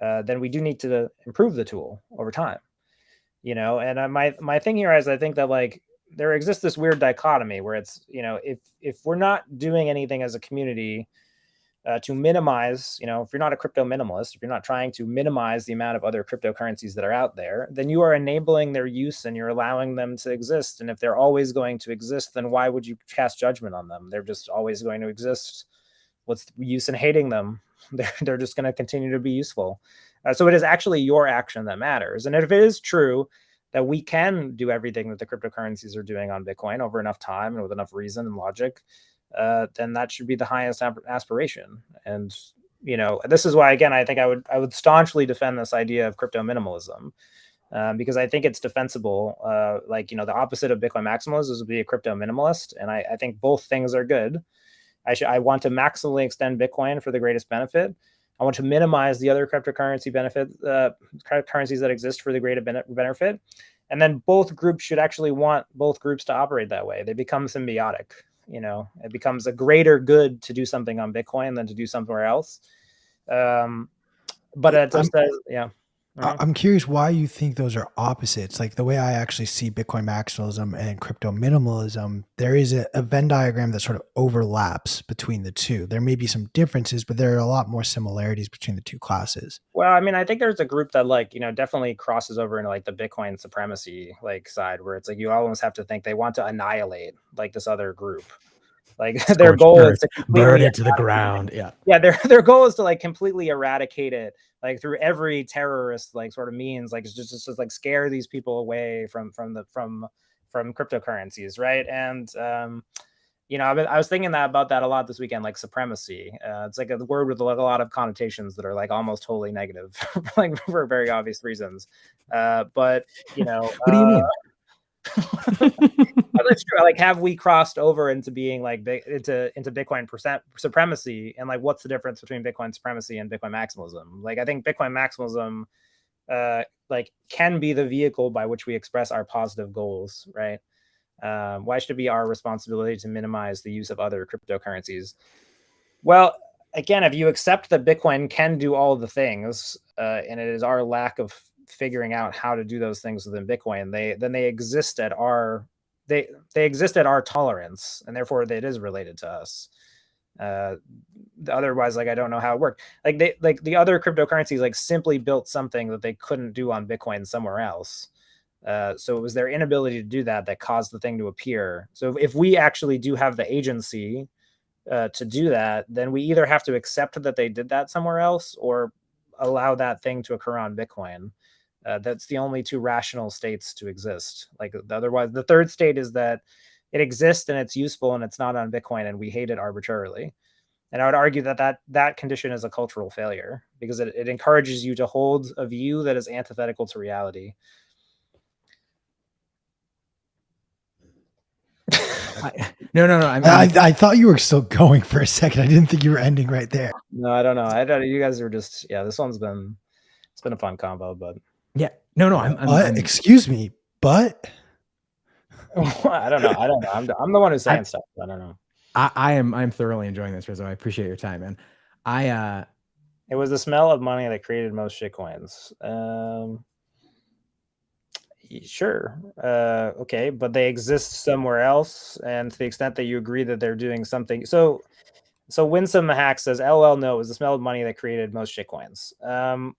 then we do need to improve the tool over time. And my thing here is I think that like there exists this weird dichotomy where it's, if we're not doing anything as a community to minimize, if you're not a crypto minimalist, if you're not trying to minimize the amount of other cryptocurrencies that are out there, then you are enabling their use and you're allowing them to exist. And if they're always going to exist, then why would you cast judgment on them? They're just always going to exist. What's the use in hating them? They're just going to continue to be useful. So it is actually your action that matters. And if it is true that we can do everything that the cryptocurrencies are doing on Bitcoin over enough time and with enough reason and logic, then that should be the highest aspiration. And this is why, again, I think I would staunchly defend this idea of crypto minimalism, because I think it's defensible. The opposite of Bitcoin maximalist is to be a crypto minimalist, and I think both things are good. I want to maximally extend Bitcoin for the greatest benefit. I want to minimize the other cryptocurrency currencies that exist for the greatest benefit. And then both groups should actually want both groups to operate that way. They become symbiotic. It becomes a greater good to do something on Bitcoin than to do somewhere else. But it just says, yeah. I'm curious why you think those are opposites. Like the way I actually see Bitcoin maximalism and crypto minimalism, there is a Venn diagram that sort of overlaps between the two. There may be some differences, but there are a lot more similarities between the two classes. Well, I mean, I think there's a group that definitely crosses over into like the Bitcoin supremacy side, where it's like you almost have to think they want to annihilate like this other group. Like their goal is to burn it to the ground. Yeah. Their goal is to like completely eradicate it, like through every terrorist like sort of means, like it's just like scare these people away from cryptocurrencies, right? And I was thinking about that a lot this weekend, like supremacy. It's like a word with like a lot of connotations that are like almost wholly negative, like for very obvious reasons. But what do you mean? That's true. Like, have we crossed over into being like into Bitcoin supremacy? And like, what's the difference between Bitcoin supremacy and Bitcoin maximalism? Like, I think Bitcoin maximalism, like, can be the vehicle by which we express our positive goals, right? Why should it be our responsibility to minimize the use of other cryptocurrencies? Well, again, if you accept that Bitcoin can do all the things, and it is our lack of figuring out how to do those things within Bitcoin, they exist at our tolerance, and therefore it is related to us. Otherwise, like, I don't know how it worked. Like the other cryptocurrencies like simply built something that they couldn't do on Bitcoin somewhere else. So it was their inability to do that caused the thing to appear. So if we actually do have the agency to do that, then we either have to accept that they did that somewhere else or allow that thing to occur on Bitcoin. That's the only two rational states to exist. Like otherwise, the third state is that it exists and it's useful and it's not on Bitcoin and we hate it arbitrarily. And I would argue that condition is a cultural failure because it encourages you to hold a view that is antithetical to reality. No. I thought you were still going for a second. I didn't think you were ending right there. No, I don't know. I don't. You guys are just this one's been a fun combo, but yeah, no. I'm excuse me, but I don't know. I'm the one who's saying stuff. I don't know. I'm thoroughly enjoying this, Rizzo. I appreciate your time, man. It was the smell of money that created most shitcoins. Sure. Okay, but they exist somewhere else, and to the extent that you agree that they're doing something. So Winsome Hack says, "LOL, no, it was the smell of money that created most shitcoins."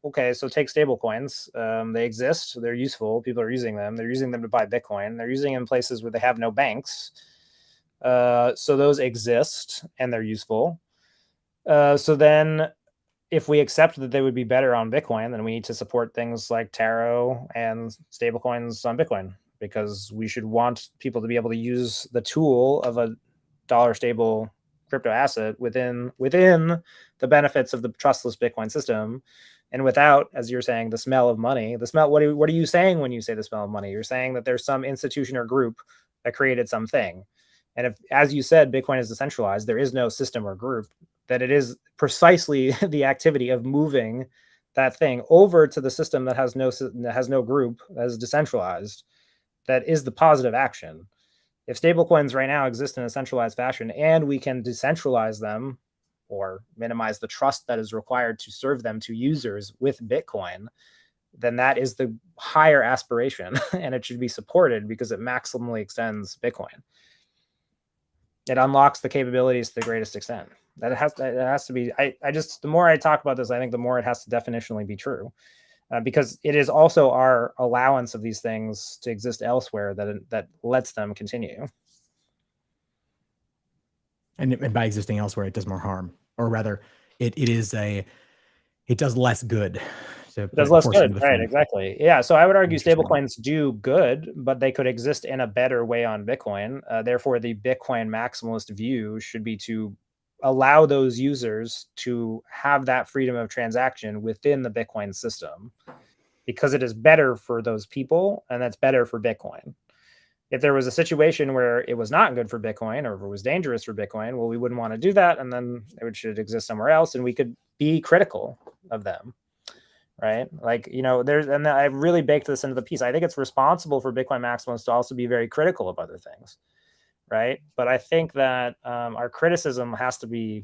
Okay, so take stable coins. They exist. They're useful. People are using them. They're using them to buy Bitcoin. They're using them in places where they have no banks. So those exist and they're useful. So then if we accept that they would be better on Bitcoin, then we need to support things like Taro and stablecoins on Bitcoin, because we should want people to be able to use the tool of a dollar stable crypto asset within the benefits of the trustless Bitcoin system, and without, as you're saying, the smell of money. The smell. What are you saying when you say the smell of money? You're saying that there's some institution or group that created something. And if, as you said, Bitcoin is decentralized, there is no system or group, that it is precisely the activity of moving that thing over to the system that has no group, that is decentralized, that is the positive action. If stablecoins right now exist in a centralized fashion and we can decentralize them or minimize the trust that is required to serve them to users with Bitcoin, then that is the higher aspiration and it should be supported because it maximally extends Bitcoin. It unlocks the capabilities to the greatest extent. That it has to be. I just, the more I talk about this, I think the more it has to definitionally be true, because it is also our allowance of these things to exist elsewhere that lets them continue. And by existing elsewhere, it does more harm, or rather, it does less good. It does less good, right? Exactly. Yeah. So I would argue stablecoins do good, but they could exist in a better way on Bitcoin. Therefore, the Bitcoin maximalist view should be to allow those users to have that freedom of transaction within the Bitcoin system, because it is better for those people and that's better for Bitcoin. If there was a situation where it was not good for Bitcoin, or if it was dangerous for Bitcoin, well, we wouldn't want to do that, and then it should exist somewhere else, and we could be critical of them. Right? Like, and I really baked this into the piece. I think it's responsible for Bitcoin maximalists to also be very critical of other things. Right? But I think that our criticism has to be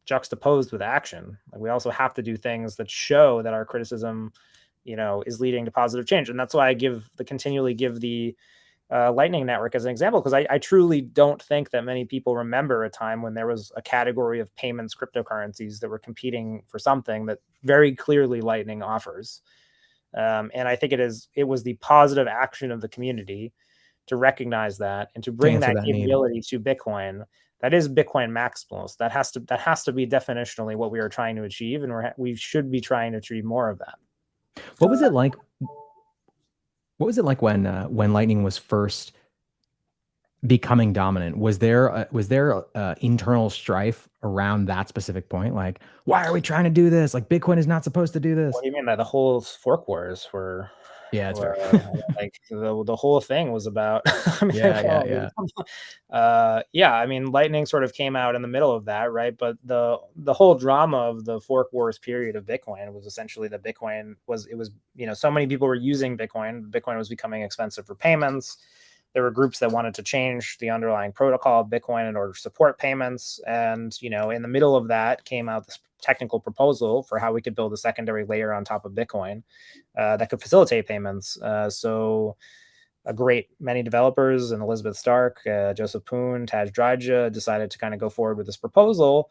juxtaposed with action. Like, we also have to do things that show that our criticism, is leading to positive change. And that's why I continually give the Lightning Network as an example, because I truly don't think that many people remember a time when there was a category of payments cryptocurrencies that were competing for something that very clearly Lightning offers. And I think it was the positive action of the community to recognize that and to bring that capability to Bitcoin. That is Bitcoin maximalist. That has to be definitionally what we are trying to achieve, and we should be trying to achieve more of that. What was it like? What was it like when Lightning was first becoming dominant? Was there internal strife around that specific point? Like, why are we trying to do this? Like, Bitcoin is not supposed to do this. What do you mean by the whole fork wars were? Yeah, that's fair. Like the whole thing was about. Yeah. I mean, Lightning sort of came out in the middle of that, right? But the whole drama of the fork wars period of Bitcoin was essentially that Bitcoin was so many people were using Bitcoin. Bitcoin was becoming expensive for payments. There were groups that wanted to change the underlying protocol of Bitcoin in order to support payments. And, in the middle of that came out this technical proposal for how we could build a secondary layer on top of Bitcoin that could facilitate payments. So many developers, and Elizabeth Stark, Joseph Poon, Taj Draja, decided to kind of go forward with this proposal.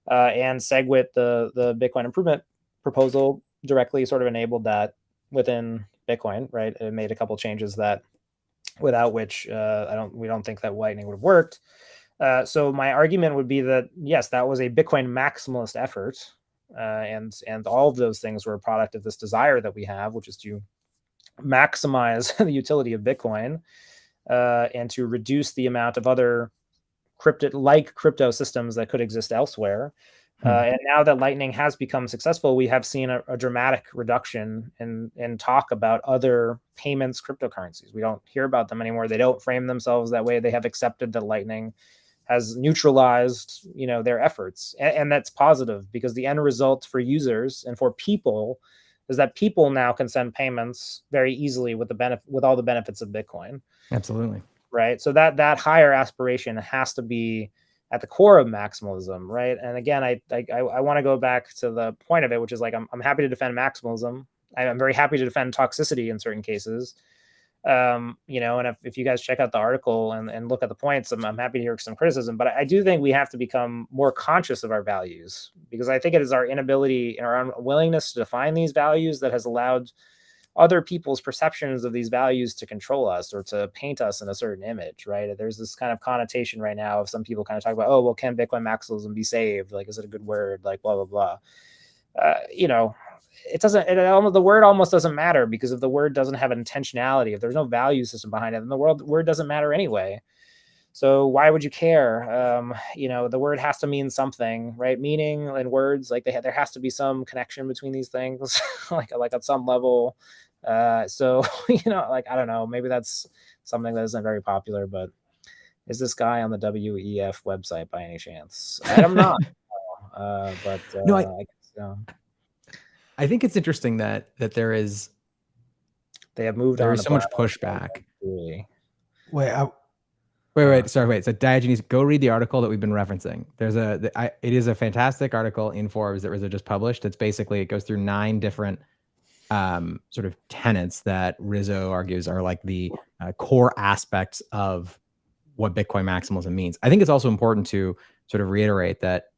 And SegWit, the Bitcoin improvement proposal, directly sort of enabled that within Bitcoin, right? It made a couple changes that without which we don't think that Lightning would have worked. So my argument would be that, yes, that was a Bitcoin maximalist effort. And all of those things were a product of this desire that we have, which is to maximize the utility of Bitcoin and to reduce the amount of other crypto systems that could exist elsewhere. And now that Lightning has become successful, we have seen a dramatic reduction in talk about other payments cryptocurrencies. We don't hear about them anymore. They don't frame themselves that way. They have accepted that Lightning has neutralized, their efforts, and that's positive because the end result for users and for people is that people now can send payments very easily with all the benefits of Bitcoin. Absolutely. Right. So that higher aspiration has to be at the core of maximalism, right? And again, I want to go back to the point of it, which is like I'm happy to defend maximalism. I'm very happy to defend toxicity in certain cases. And if you guys check out the article and look at the points, I'm happy to hear some criticism. But I do think we have to become more conscious of our values, because I think it is our inability and our unwillingness to define these values that has allowed other people's perceptions of these values to control us or to paint us in a certain image, right? There's this kind of connotation right now of some people kind of talk about, oh, well, can Bitcoin maximalism be saved? Like, is it a good word? Like, blah, blah, blah. It doesn't, the word almost doesn't matter, because if the word doesn't have an intentionality, if there's no value system behind it, then the word doesn't matter anyway. So why would you care? The word has to mean something, right? Meaning and words, like there has to be some connection between these things, like at some level. So, I don't know, maybe that's something that isn't very popular, but is this guy on the WEF website by any chance? I'm not, but No, I guess so. I think it's interesting that there is so much pushback. Wait. Sorry. So Diogenes, go read the article that we've been referencing. It is a fantastic article in Forbes that Rizzo just published. It's basically, it goes through 9 different sort of tenets that Rizzo argues are like the core aspects of what Bitcoin maximalism means. I think it's also important to sort of reiterate that.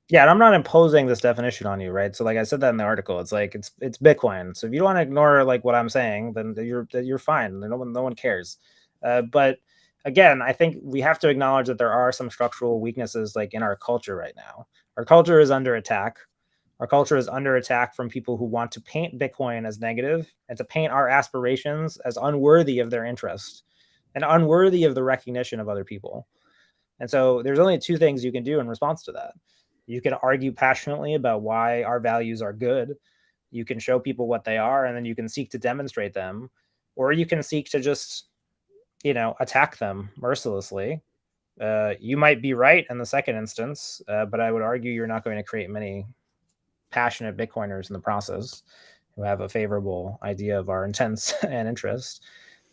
Yeah, and I'm not imposing this definition on you, right? So like I said that in the article, it's like it's Bitcoin. So if you don't want to ignore like what I'm saying, then you're fine. No one cares. But again, I think we have to acknowledge that there are some structural weaknesses like in our culture right now. Our culture is under attack. Our culture is under attack from people who want to paint Bitcoin as negative and to paint our aspirations as unworthy of their interest and unworthy of the recognition of other people. And so there's only 2 things you can do in response to that. You can argue passionately about why our values are good. You can show people what they are, and then you can seek to demonstrate them, or you can seek to just, attack them mercilessly. You might be right in the second instance, but I would argue you're not going to create many passionate Bitcoiners in the process who have a favorable idea of our intents and interest.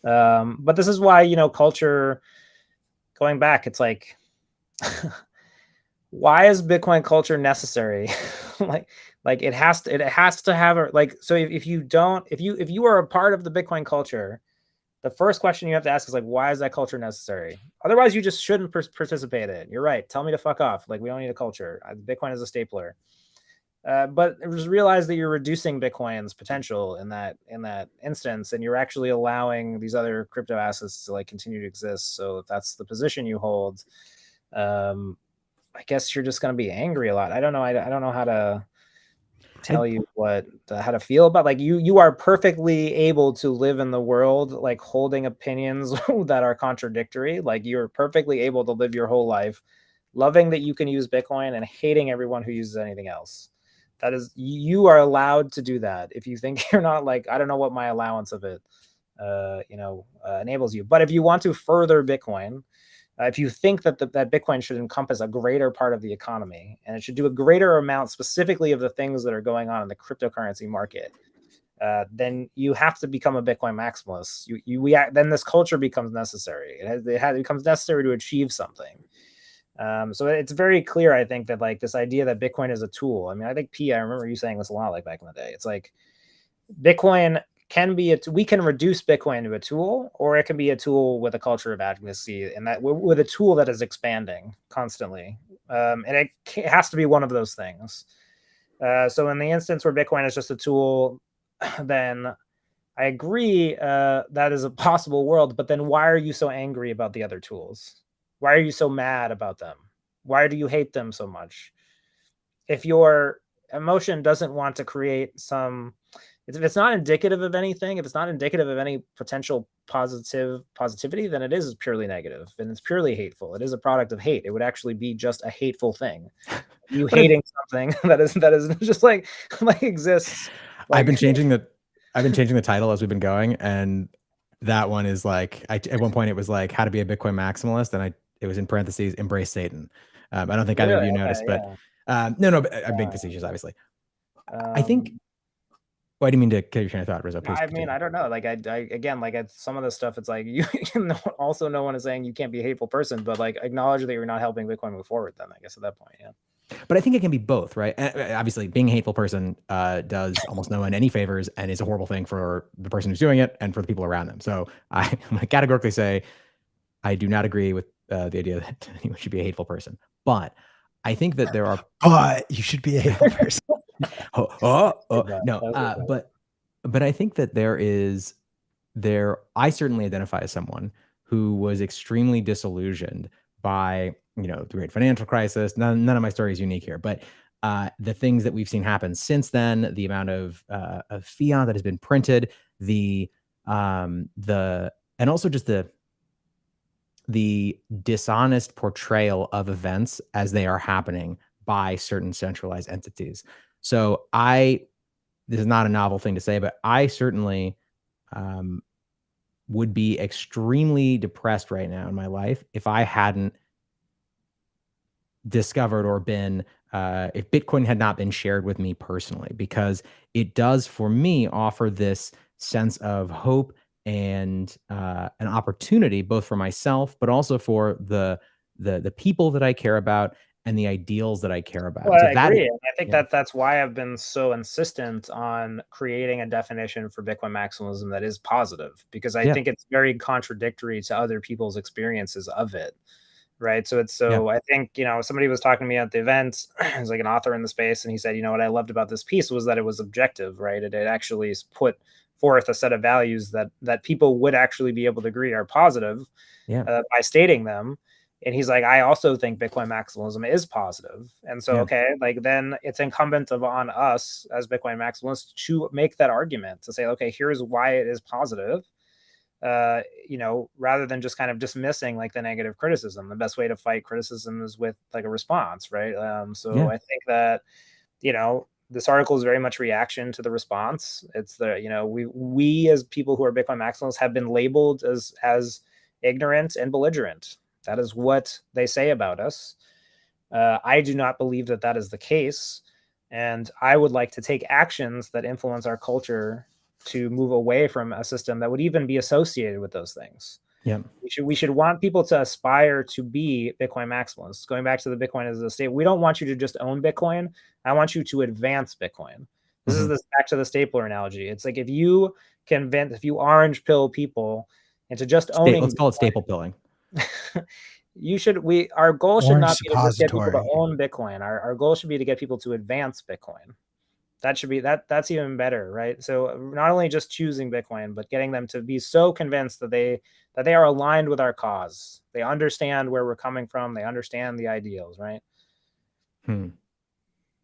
But this is why, culture, going back, it's like, why is Bitcoin culture necessary? like it has to have so if you are a part of the Bitcoin culture, the first question you have to ask is like, why is that culture necessary? Otherwise, you just shouldn't participate in it. You're right. Tell me to fuck off. Like, we don't need a culture. Bitcoin is a stapler. But just realize that you're reducing Bitcoin's potential in that instance, and you're actually allowing these other crypto assets to like continue to exist. So if that's the position you hold, I guess you're just going to be angry a lot. I don't know. I don't know how to tell you how to feel about, like, you are perfectly able to live in the world, like holding opinions that are contradictory. Like, you're perfectly able to live your whole life loving that you can use Bitcoin and hating everyone who uses anything else. That is, you are allowed to do that. If you think you're not, like, I don't know what my allowance of it, enables you. But if you want to further Bitcoin, if you think that that Bitcoin should encompass a greater part of the economy, and it should do a greater amount specifically of the things that are going on in the cryptocurrency market, then you have to become a Bitcoin maximalist. Then this culture becomes necessary. It becomes necessary to achieve something. So it's very clear, I think, that like this idea that Bitcoin is a tool. I mean, I think I remember you saying this a lot, like back in the day. It's like Bitcoin can be we can reduce Bitcoin to a tool, or it can be a tool with a culture of advocacy, and that with a tool that is expanding constantly. And it has to be one of those things. So in the instance where Bitcoin is just a tool, then I agree that is a possible world. But then why are you so angry about the other tools? Why are you so mad about them? Why do you hate them so much? If your emotion doesn't want to create some if it's not indicative of anything, if it's not indicative of any potential positivity, then it is purely negative and it's purely hateful. It is a product of hate. It would actually be just a hateful thing. You hating something that is just like exists. Like, I've been changing the title as we've been going, and that one is like, at one point it was like how to be a Bitcoin maximalist, and it was in parentheses, embrace Satan. I don't think either of you noticed, but no, but I'm being facetious, obviously. I think. Well, I didn't mean to kill your train of thought, Rizzo. Please continue. I don't know. Like, again, like some of the stuff, it's like also no one is saying you can't be a hateful person, but like acknowledge that you're not helping Bitcoin move forward. Then I guess at that point, yeah. But I think it can be both, right? Obviously, being a hateful person does almost no one any favors and is a horrible thing for the person who's doing it and for the people around them. So I'm going to categorically say I do not agree with the idea that anyone should be a hateful person. But I think that there are... But you should be a hateful person. No, but I think that I certainly identify as someone who was extremely disillusioned by, the great financial crisis. None of my story is unique here, but the things that we've seen happen since then, the amount of fiat that has been printed, and also just the dishonest portrayal of events as they are happening by certain centralized entities. So this is not a novel thing to say, but I certainly would be extremely depressed right now in my life if I hadn't discovered or been, if Bitcoin had not been shared with me personally, because it does for me offer this sense of hope and an opportunity both for myself, but also for the people that I care about and the ideals that I care about. Well, I agree. I think that's why I've been so insistent on creating a definition for Bitcoin maximalism that is positive, because I think it's very contradictory to other people's experiences of it. Right. So I think, somebody was talking to me at the event, he's like an author in the space, and he said, what I loved about this piece was that it was objective, right? It actually put forth a set of values that people would actually be able to agree are positive by stating them. And he's like, I also think Bitcoin maximalism is positive. And so, like then it's incumbent on us as Bitcoin maximalists to make that argument, to say, okay, here's why it is positive. Rather than just kind of dismissing like the negative criticism. The best way to fight criticism is with like a response, right? I think that, this article is very much reaction to the response. It's we as people who are Bitcoin maximalists have been labeled as ignorant and belligerent. That is what they say about us. I do not believe that is the case. And I would like to take actions that influence our culture to move away from a system that would even be associated with those things. Yeah, we should want people to aspire to be Bitcoin maximalists. Going back to the Bitcoin as a state, we don't want you to just own Bitcoin. I want you to advance Bitcoin. This is back to the stapler analogy. It's like if you orange pill people into just owning, let's call it staple pilling. Our goal should not be to just get people to suppository. own Bitcoin. Our goal should be to get people to advance Bitcoin. That should be that's even better, right? So not only just choosing Bitcoin, but getting them to be so convinced that they are aligned with our cause. They understand where we're coming from. They understand the ideals, right?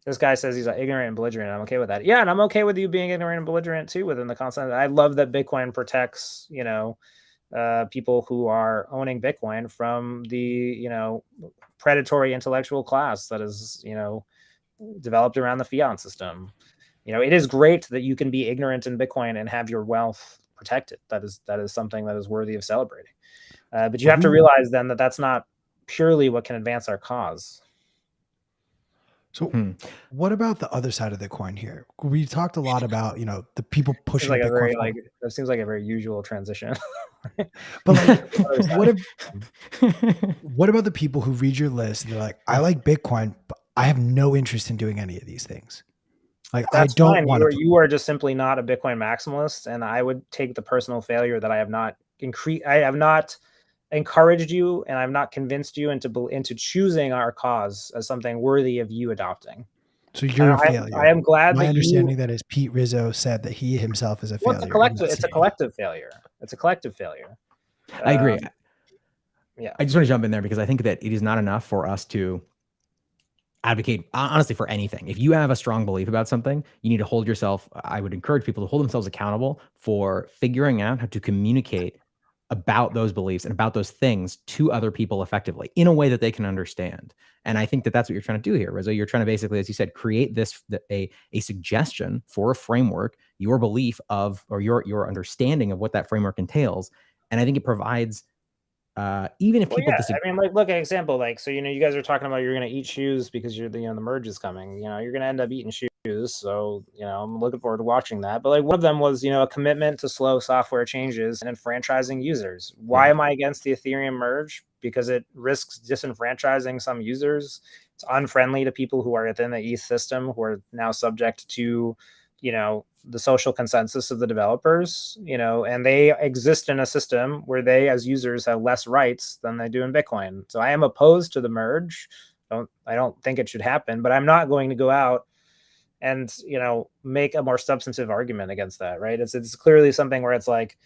This guy says he's ignorant and belligerent. I'm okay with that. Yeah, and I'm okay with you being ignorant and belligerent too within the concept. I love that Bitcoin protects, people who are owning Bitcoin from the, predatory intellectual class that is, developed around the fiat system. It is great that you can be ignorant in Bitcoin and have your wealth protected. That is something that is worthy of celebrating. But you have to realize then that that's not purely what can advance our cause. So what about the other side of the coin here? We talked a lot about, the people pushing Bitcoin. That seems like a very usual transition. But like, what about the people who read your list and they're like, I like Bitcoin, but I have no interest in doing any of these things. Like, that's I don't fine. want to. You are just simply not a Bitcoin maximalist, and I would take the personal failure that I have not encouraged you, and I've not convinced you into choosing our cause as something worthy of you adopting. So you're a failure. I am glad. My understanding that is Pete Rizzo said that he himself is a failure. It's a collective failure. It's a collective failure. I agree. Yeah. I just want to jump in there because I think that it is not enough for us to advocate honestly for anything. If you have a strong belief about something, you need to hold yourself. I would encourage people to hold themselves accountable for figuring out how to communicate about those beliefs and about those things to other people effectively in a way that they can understand. And I think that that's what you're trying to do here, Rizzo. You're trying to basically, as you said, create a suggestion for a framework, your belief of, or your understanding of what that framework entails. And I think it provides, even if Well, people yeah, disagree. I mean, like, look at an example, like, so, you guys are talking about you're going to eat shoes because the merge is coming, you're going to end up eating shoes. So, I'm looking forward to watching that. But like one of them was, a commitment to slow software changes and enfranchising users. Why am I against the Ethereum merge? Because it risks disenfranchising some users. It's unfriendly to people who are within the ETH system, who are now subject to, the social consensus of the developers, and they exist in a system where they, as users, have less rights than they do in Bitcoin. So I am opposed to the merge. I don't think it should happen, but I'm not going to go out and, make a more substantive argument against that, right? It's clearly something where it's like,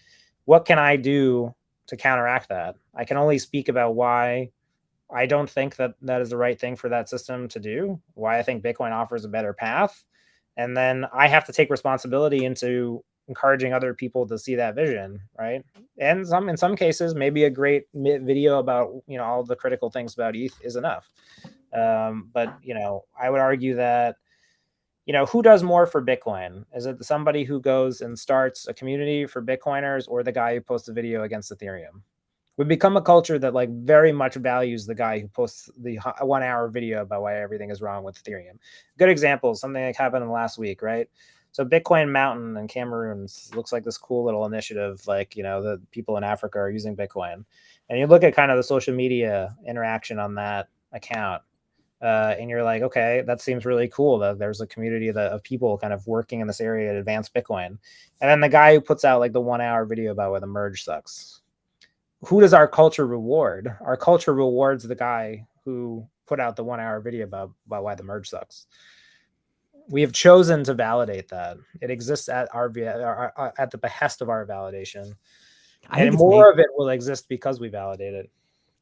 what can I do to counteract that? I can only speak about why I don't think that is the right thing for that system to do, why I think Bitcoin offers a better path. And then I have to take responsibility into encouraging other people to see that vision, right? And in some cases, maybe a great video about, all the critical things about ETH is enough. But, I would argue that, who does more for Bitcoin? Is it somebody who goes and starts a community for Bitcoiners, or the guy who posts a video against Ethereum? We've become a culture that like very much values the guy who posts the 1 hour video about why everything is wrong with Ethereum. Good example, something that happened in the last week, right? So Bitcoin Mountain in Cameroon looks like this cool little initiative, like, the people in Africa are using Bitcoin. And you look at kind of the social media interaction on that account, and you're like, okay, that seems really cool that there's a community of people kind of working in this area to advance Bitcoin. And then the guy who puts out like the 1 hour video about why the merge sucks, who does our culture reward? Our culture rewards the guy who put out the 1 hour video about why the merge sucks. We have chosen to validate that. It exists at at the behest of our validation. And more of it will exist because we validate it.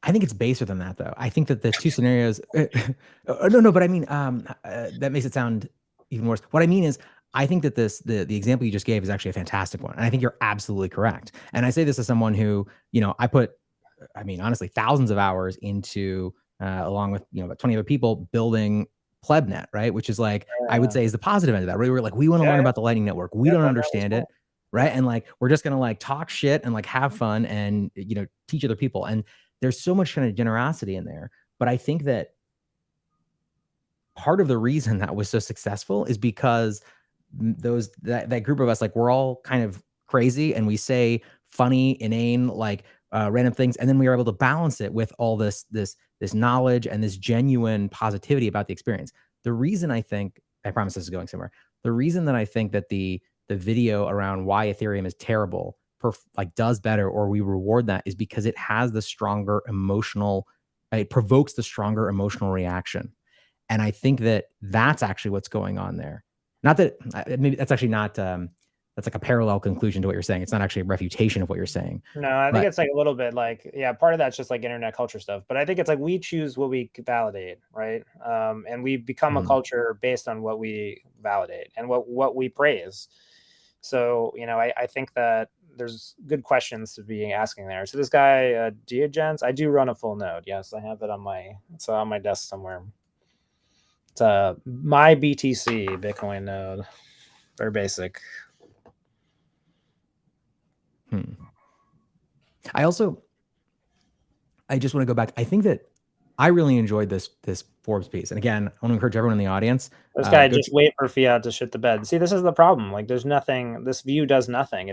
I think it's baser than that, though. I think that the two scenarios, no, but I mean, that makes it sound even worse. What I mean is, I think that the example you just gave is actually a fantastic one. And I think you're absolutely correct. And I say this as someone who, I put, I mean, honestly, thousands of hours into, along with, about 20 other people, building PlebNet, right? Which is like, I would say is the positive end of that, right? We're like, we want to learn about the Lightning Network. We don't understand it, right? And like, we're just going to like talk shit and like have fun and, teach other people. And there's so much kind of generosity in there. But I think that part of the reason that was so successful is because that group of us, like, we're all kind of crazy and we say funny, inane, like random things, and then we are able to balance it with all this knowledge and this genuine positivity about the experience. The reason I think, I promise this is going somewhere, the reason that I think that the video around why Ethereum is terrible does better, or we reward that, is because it has the stronger emotional, it provokes the stronger emotional reaction. And I think that that's actually what's going on there. Not that maybe that's actually not, that's like a parallel conclusion to what you're saying. It's not actually a refutation of what you're saying. No, I think it's like a little bit like, yeah, part of that's just like internet culture stuff. But I think it's like we choose what we validate, right? And we become a culture based on what we validate and what we praise. So, I think that there's good questions to be asking there. So this guy, Diogens, I do run a full node. Yes, I have it on my desk somewhere. It's my BTC Bitcoin node. Very basic. I just want to go back. I think that I really enjoyed this Forbes piece. And again, I want to encourage everyone in the audience. This guy just wait for fiat to shit the bed. See, this is the problem. Like, there's nothing. This view does nothing.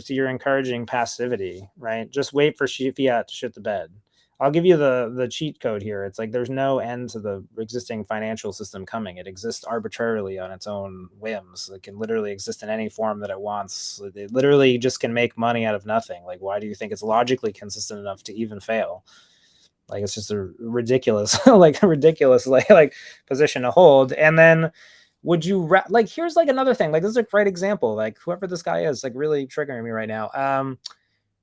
You're encouraging passivity, right? Just wait for fiat to shit the bed. I'll give you the cheat code here. It's like there's no end to the existing financial system coming. It exists arbitrarily on its own whims. It can literally exist in any form that it wants. It literally just can make money out of nothing. Like, why do you think it's logically consistent enough to even fail? Like, it's just a ridiculous, like position to hold. And then would you like, here's like another thing, like, this is a great example. Like, whoever this guy is, like, really triggering me right now.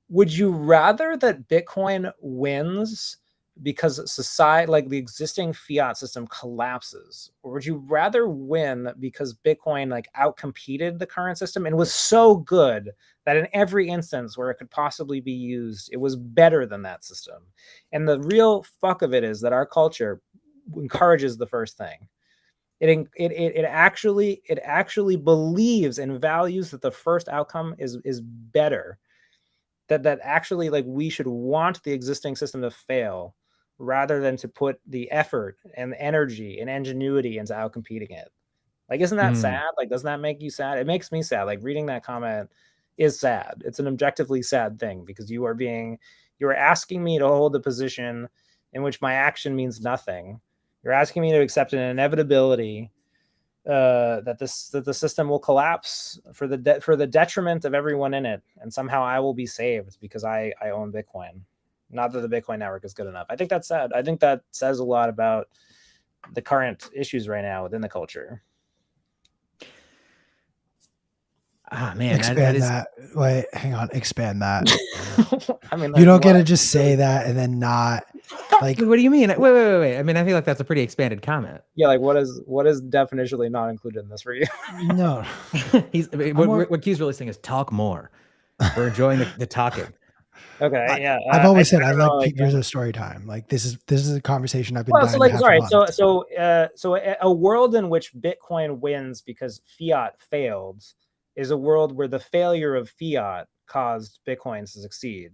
Would you rather that Bitcoin wins because society, like the existing fiat system, collapses? Or would you rather win because Bitcoin like outcompeted the current system and was so good that in every instance where it could possibly be used, it was better than that system? And the real fuck of it is that our culture encourages the first thing. It actually believes and values that the first outcome is better. That actually, like, we should want the existing system to fail rather than to put the effort and energy and ingenuity into outcompeting it. Like, isn't that sad? Like, doesn't that make you sad? It makes me sad. Like, reading that comment is sad. It's an objectively sad thing because you are asking me to hold a position in which my action means nothing. You're asking me to accept an inevitability that the system will collapse for the detriment of everyone in it, and somehow I will be saved because I own Bitcoin. Not that the Bitcoin network is good enough. I think that's sad. I think that says a lot about the current issues right now within the culture. Ah, man, expand that. Wait, hang on. Expand that. I mean, you don't get to just say that and then not. Like, what do you mean? Wait. I mean, I feel like that's a pretty expanded comment. Yeah, like what is definitionally not included in this for you? No. What Q's really saying is talk more. We're enjoying the talking. Okay, yeah. I've always said I like Pete Rizzo story time. Like this is a conversation I've been. Well, so like, sorry, so a world in which Bitcoin wins because fiat failed is a world where the failure of fiat caused Bitcoin to succeed.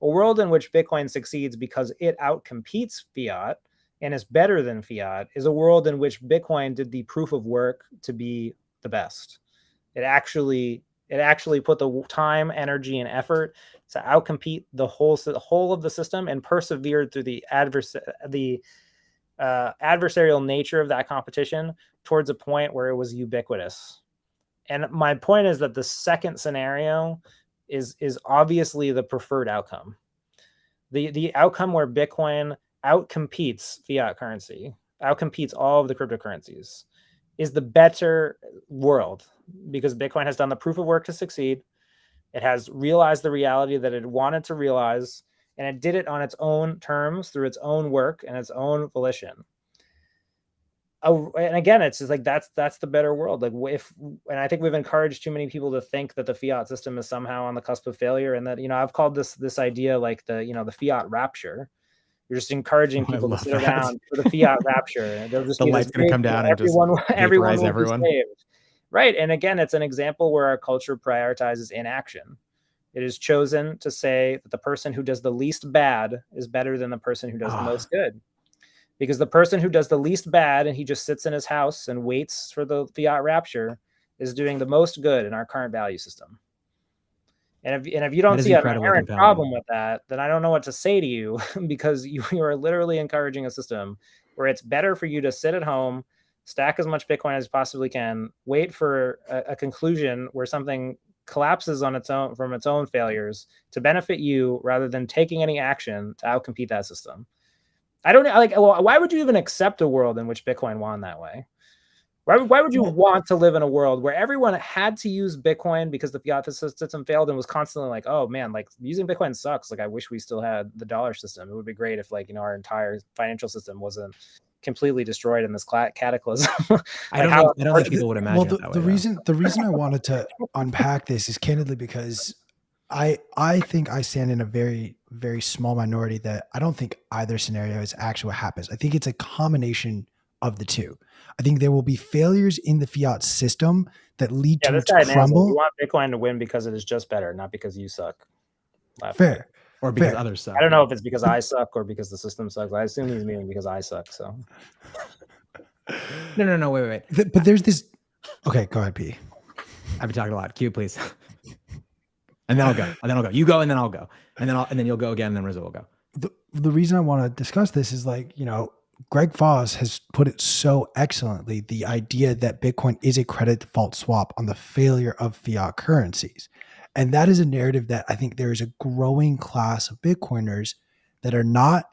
A world in which Bitcoin succeeds because it outcompetes fiat and is better than fiat is a world in which Bitcoin did the proof of work to be the best. It actually put the time, energy, and effort to outcompete the whole of the system and persevered through the adversarial nature of that competition towards a point where it was ubiquitous. And my point is that the second scenario is obviously the preferred outcome. The outcome where Bitcoin outcompetes fiat currency, outcompetes all of the cryptocurrencies, is the better world because Bitcoin has done the proof of work to succeed. It has realized the reality that it wanted to realize, and it did it on its own terms through its own work and its own volition. And again, it's just like that's the better world. Like and I think we've encouraged too many people to think that the fiat system is somehow on the cusp of failure, and that I've called this idea like the fiat rapture. You're just encouraging people to sit around for the fiat rapture. They'll just the light's going to come down and everyone will be saved. Right. And again, it's an example where our culture prioritizes inaction. It is chosen to say that the person who does the least bad is better than the person who does the most good. Because the person who does the least bad and he just sits in his house and waits for the fiat rapture is doing the most good in our current value system. And if you don't see an inherent problem with that, then I don't know what to say to you because you are literally encouraging a system where it's better for you to sit at home, stack as much Bitcoin as you possibly can, wait for a conclusion where something collapses on its own from its own failures to benefit you rather than taking any action to outcompete that system. I don't like. Well, why would you even accept a world in which Bitcoin won that way? Why would you want to live in a world where everyone had to use Bitcoin because the fiat system failed and was constantly like, oh man, like using Bitcoin sucks. Like I wish we still had the dollar system. It would be great if our entire financial system wasn't completely destroyed in this cataclysm. I don't think people would imagine. Well, the reason I wanted to unpack this is candidly because I think I stand in a very, very small minority that I don't think either scenario is actually what happens. I think it's a combination of the two. I think there will be failures in the fiat system that lead to its crumble. You want Bitcoin to win because it is just better, not because you suck. Fair. Or because others suck. I don't know if it's because I suck or because the system sucks. I assume he's meaning because I suck. So. No. Wait. But there's this. Okay, go ahead, P. I've been talking a lot. Q, please. And then I'll go. You go, and then I'll go. And then you'll go again, and then Rizzo will go. The reason I want to discuss this is Greg Foss has put it so excellently, the idea that Bitcoin is a credit default swap on the failure of fiat currencies. And that is a narrative that I think there is a growing class of Bitcoiners that are not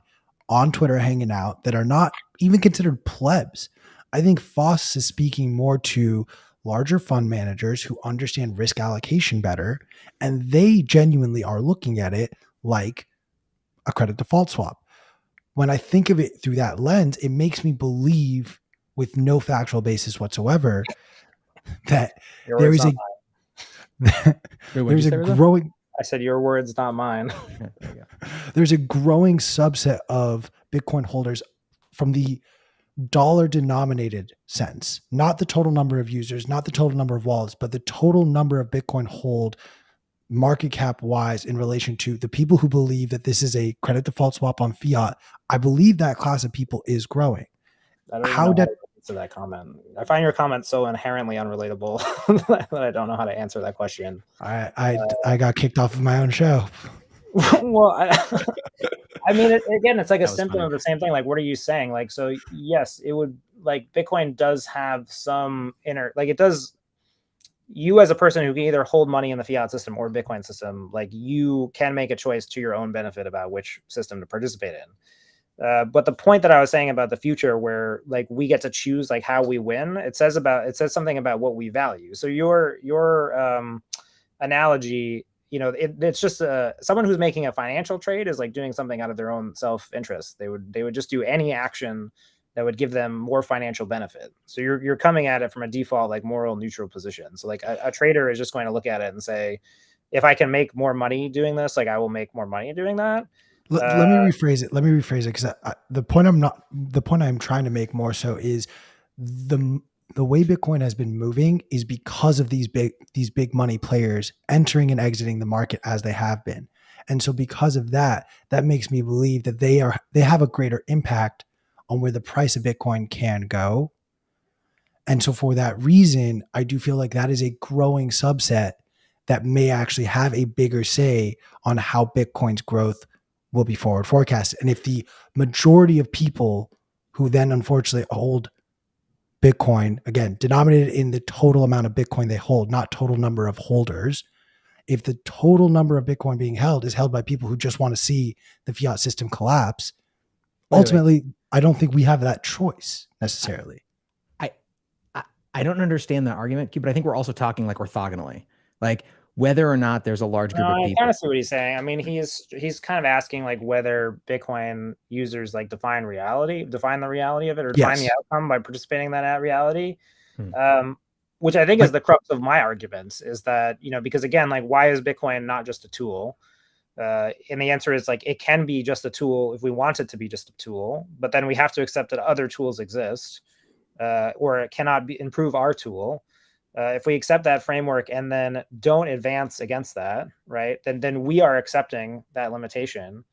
on Twitter hanging out, that are not even considered plebs. I think Foss is speaking more to larger fund managers who understand risk allocation better, and they genuinely are looking at it like a credit default swap. when I think of it through that lens, it makes me believe, with no factual basis whatsoever, that Your there words, is not a Wait, what'd there's you a say, Rizzo? growing I said your words, not mine. Yeah, there you go. there's a growing subset of Bitcoin holders from the dollar denominated sense, not the total number of users, not the total number of wallets, but the total number of Bitcoin hold market cap wise in relation to the people who believe that this is a credit default swap on fiat. I believe that class of people is growing. I don't even How know how did to answer that comment. I find your comment so inherently unrelatable that I don't know how to answer that question. I got kicked off of my own show? Well, I mean, again, it's like a That was symptom funny. of the same thing. Like, what are you saying? Like, so yes, it would, like, Bitcoin does have some inner, like, it does. You as a person who can either hold money in the fiat system or Bitcoin system, like, you can make a choice to your own benefit about which system to participate in. But the point that I was saying about the future, where like we get to choose like how we win, it says something about what we value. So your analogy, it's just someone who's making a financial trade is like doing something out of their own self-interest. They would just do any action that would give them more financial benefit. So you're coming at it from a default like moral neutral position. So like a trader is just going to look at it and say, if I can make more money doing this, like I will make more money doing that. Let me rephrase it. Let me rephrase it, because the point I'm trying to make more so is the way Bitcoin has been moving is because of these big money players entering and exiting the market as they have been. And so because of that makes me believe that they have a greater impact on where the price of Bitcoin can go. And so for that reason, I do feel like that is a growing subset that may actually have a bigger say on how Bitcoin's growth will be forward forecasted. And if the majority of people who then unfortunately hold Bitcoin, again, denominated in the total amount of Bitcoin they hold, not total number of holders, if the total number of Bitcoin being held is held by people who just want to see the fiat system collapse, ultimately, I don't think we have that choice necessarily. I don't understand that argument, but I think we're also talking like orthogonally, like whether or not there's a large group of I people. kind of see what he's saying. I mean, he's kind of asking like whether Bitcoin users like define the reality of it, or define the outcome by participating in that reality. Which I think is the crux of my arguments, is that, because again, like, why is Bitcoin not just a tool? And the answer is like, it can be just a tool if we want it to be just a tool, but then we have to accept that other tools exist, or it cannot improve our tool. If we accept that framework and then don't advance against that, right, then we are accepting that limitation.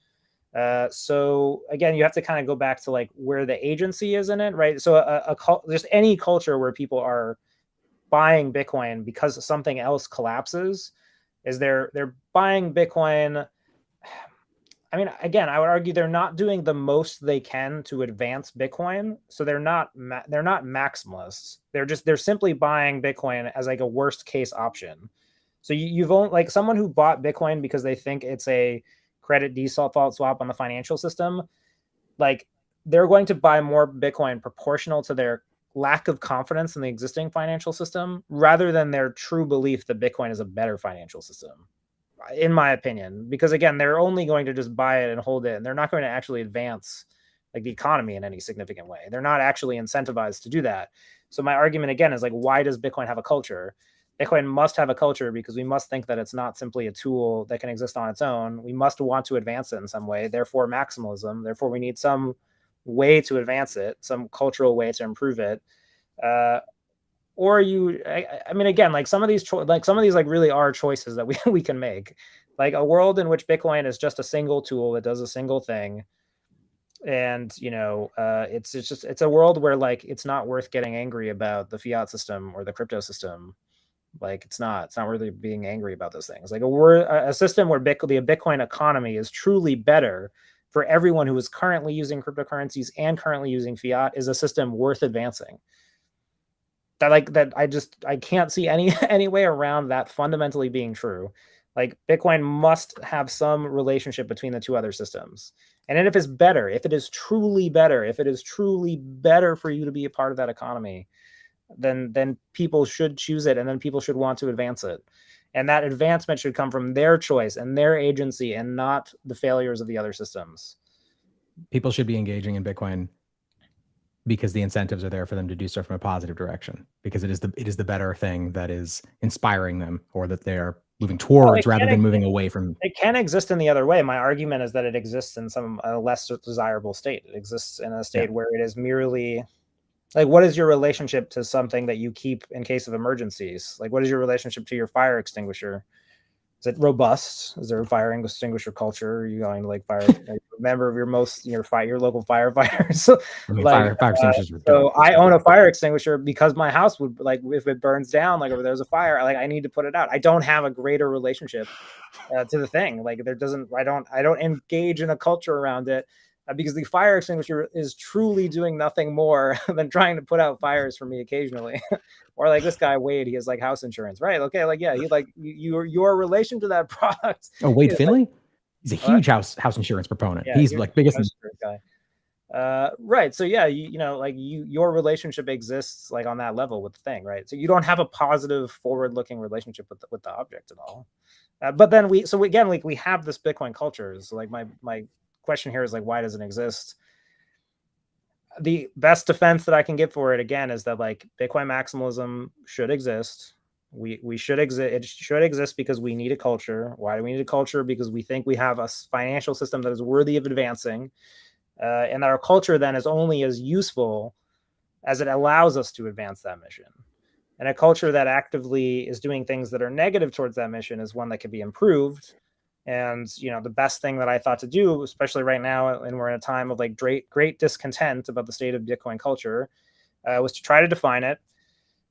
So again, you have to kind of go back to like where the agency is in it, right? So just any culture where people are buying Bitcoin because something else collapses, is they're buying Bitcoin. I mean, again, I would argue they're not doing the most they can to advance Bitcoin. So they're not maximalists. They're simply buying Bitcoin as like a worst case option. So you've only, like, someone who bought Bitcoin because they think it's a credit default swap on the financial system, like, they're going to buy more Bitcoin proportional to their lack of confidence in the existing financial system, rather than their true belief that Bitcoin is a better financial system, in my opinion. Because again, they're only going to just buy it and hold it, and they're not going to actually advance like the economy in any significant way. They're not actually incentivized to do that. So my argument again is like, why does Bitcoin have a culture? Bitcoin must have a culture because we must think that it's not simply a tool that can exist on its own. We must want to advance it in some way. Therefore, maximalism. Therefore, we need some way to advance it, some cultural way to improve it. I mean, again, like some of these like really are choices that we can make. Like a world in which Bitcoin is just a single tool that does a single thing, and it's a world where like it's not worth getting angry about the fiat system or the crypto system. Like it's not worth being angry about those things. Like a system where the Bitcoin economy is truly better for everyone who is currently using cryptocurrencies and currently using fiat is a system worth advancing. I can't see any way around that fundamentally being true. Like Bitcoin must have some relationship between the two other systems. And then if it is truly better for you to be a part of that economy, then people should choose it, and then people should want to advance it. And that advancement should come from their choice and their agency, and not the failures of the other systems. people should be engaging in Bitcoin because the incentives are there for them to do so from a positive direction, because it is the better thing that is inspiring them, or that they're moving towards rather than moving away from. It can exist in the other way. My argument is that it exists in some less desirable state. It exists in a state where it is merely like, what is your relationship to something that you keep in case of emergencies? Like, what is your relationship to your fire extinguisher? Is it robust? Is there a fire extinguisher culture? Are you going to like fire a member of your local firefighters? I mean, fire extinguishers. So I own a fire extinguisher because my house would, like, if it burns down, like, if there's a fire, like, I need to put it out. I don't have a greater relationship to the thing. Like, I don't engage in a culture around it. Because the fire extinguisher is truly doing nothing more than trying to put out fires for me occasionally. Or like this guy Wade, he has like house insurance, right? Okay, like, yeah, he like your relation to that product. Oh, Wade Finley, he's a huge house insurance proponent. Yeah, he's like biggest guy. Right. So yeah, you know, like your relationship exists like on that level with the thing, right? So you don't have a positive forward-looking relationship with the object at all. But then we have this Bitcoin culture. So like my question here is like, why does it exist? The best defense that I can give for it, again, is that like Bitcoin maximalism should exist. We should exist. It should exist because we need a culture. Why do we need a culture? Because we think we have a financial system that is worthy of advancing, and that our culture then is only as useful as it allows us to advance that mission. And a culture that actively is doing things that are negative towards that mission is one that can be improved. And, you know, the best thing that I thought to do, especially right now, and we're in a time of like great discontent about the state of Bitcoin culture, was to try to define it,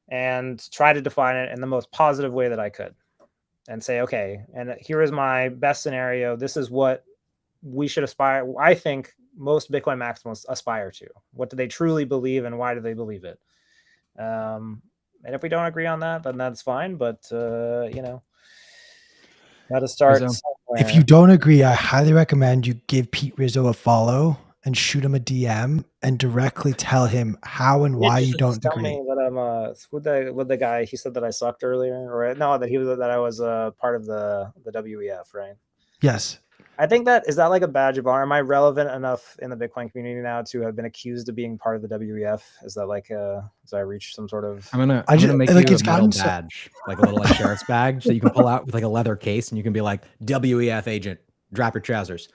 and try to define it in the most positive way that I could, and say, okay, and here is my best scenario. This is what we should aspire. I think most Bitcoin maximalists aspire to. What do they truly believe, and why do they believe it? And if we don't agree on that, then that's fine. But you know, got to start somewhere. If you don't agree, I highly recommend you give Pete Rizzo a follow and shoot him a DM and directly tell him how and why you don't agree. Me that I'm with the guy. He said that I sucked earlier, or no, that I was part of the WEF, right? Yes. I think that is that like a badge of honor. Am I relevant enough in the Bitcoin community now to have been accused of being part of the WEF? Is that like as I reach some sort of? I'm gonna make like you a metal badge, like a little like sheriff's badge, that you can pull out with like a leather case, and you can be like, WEF agent, drop your trousers.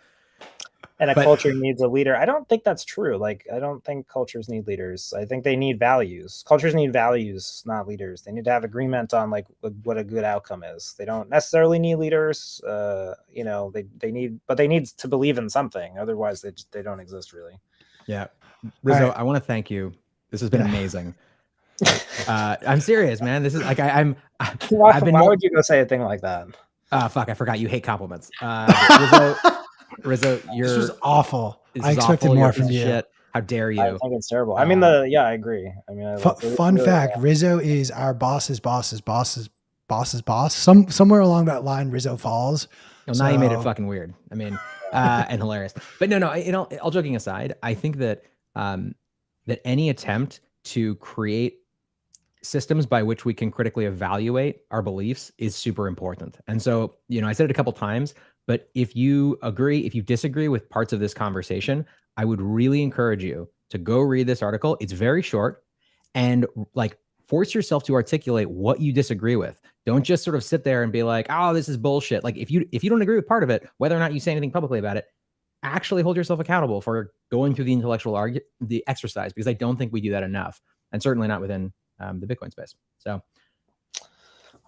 And culture needs a leader. I don't think that's true. Like, I don't think cultures need leaders. I think they need values. Cultures need values, not leaders. They need to have agreement on like what a good outcome is. They don't necessarily need leaders. You know, they need to believe in something. Otherwise, they don't exist really. Yeah, Rizzo, right. I want to thank you. This has been amazing. I'm serious, man. This is like Why would you go say a thing like that? Fuck, I forgot you hate compliments. Rizzo, this was awful. I expected more from you. Shit. How dare you? I think it's terrible. I mean, I agree. I mean, fun fact: Rizzo is our boss's boss's boss. Somewhere along that line, Rizzo falls. Well, now you made it fucking weird. I mean, and hilarious. But no. You know, all joking aside, I think that that any attempt to create systems by which we can critically evaluate our beliefs is super important. And so, you know, I said it a couple times. But if you disagree with parts of this conversation, I would really encourage you to go read this article. It's very short, and like force yourself to articulate what you disagree with. Don't just sort of sit there and be like, oh, this is bullshit. Like if you don't agree with part of it, whether or not you say anything publicly about it, actually hold yourself accountable for going through the intellectual the exercise, because I don't think we do that enough, and certainly not within the Bitcoin space. So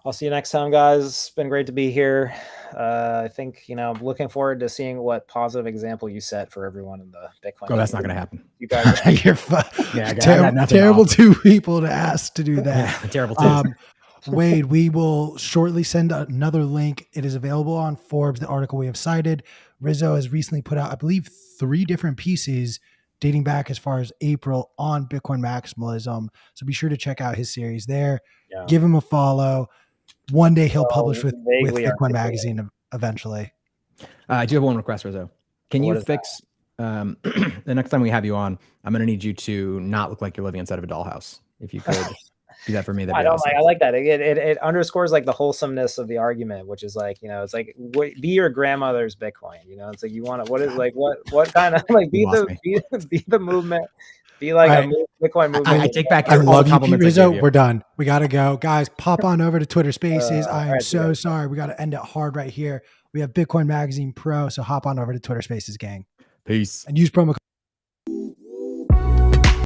I'll see you next time, guys. It's been great to be here. I think, you know, I'm looking forward to seeing what positive example you set for everyone in the Bitcoin. Oh, that's not going to happen. You guys, you're terrible two people to ask to do that. Yeah, terrible two. Wade, we will shortly send another link. It is available on Forbes, the article we have cited. Rizzo has recently put out, I believe, 3 different pieces dating back as far as April on Bitcoin maximalism. So be sure to check out his series there. Yeah. Give him a follow. One day he'll publish with Bitcoin Magazine eventually. I do have one request, Rizzo. Can you fix the next time we have you on? I'm going to need you to not look like you're living inside of a dollhouse. If you could Do that for me. That'd I be don't awesome. like. I like that. It underscores like the wholesomeness of the argument, which is like, it's like be your grandmother's Bitcoin. It's like you want to. What is like what kind of like be the movement. Be like Right. a Bitcoin movement. I take back I all love the you, Pete compliments I Rizzo. gave you. We're done. We got to go. Guys, pop on over to Twitter Spaces. I am right, so sorry. We got to end it hard right here. We have Bitcoin Magazine Pro, so hop on over to Twitter Spaces, gang. Peace. And use promo code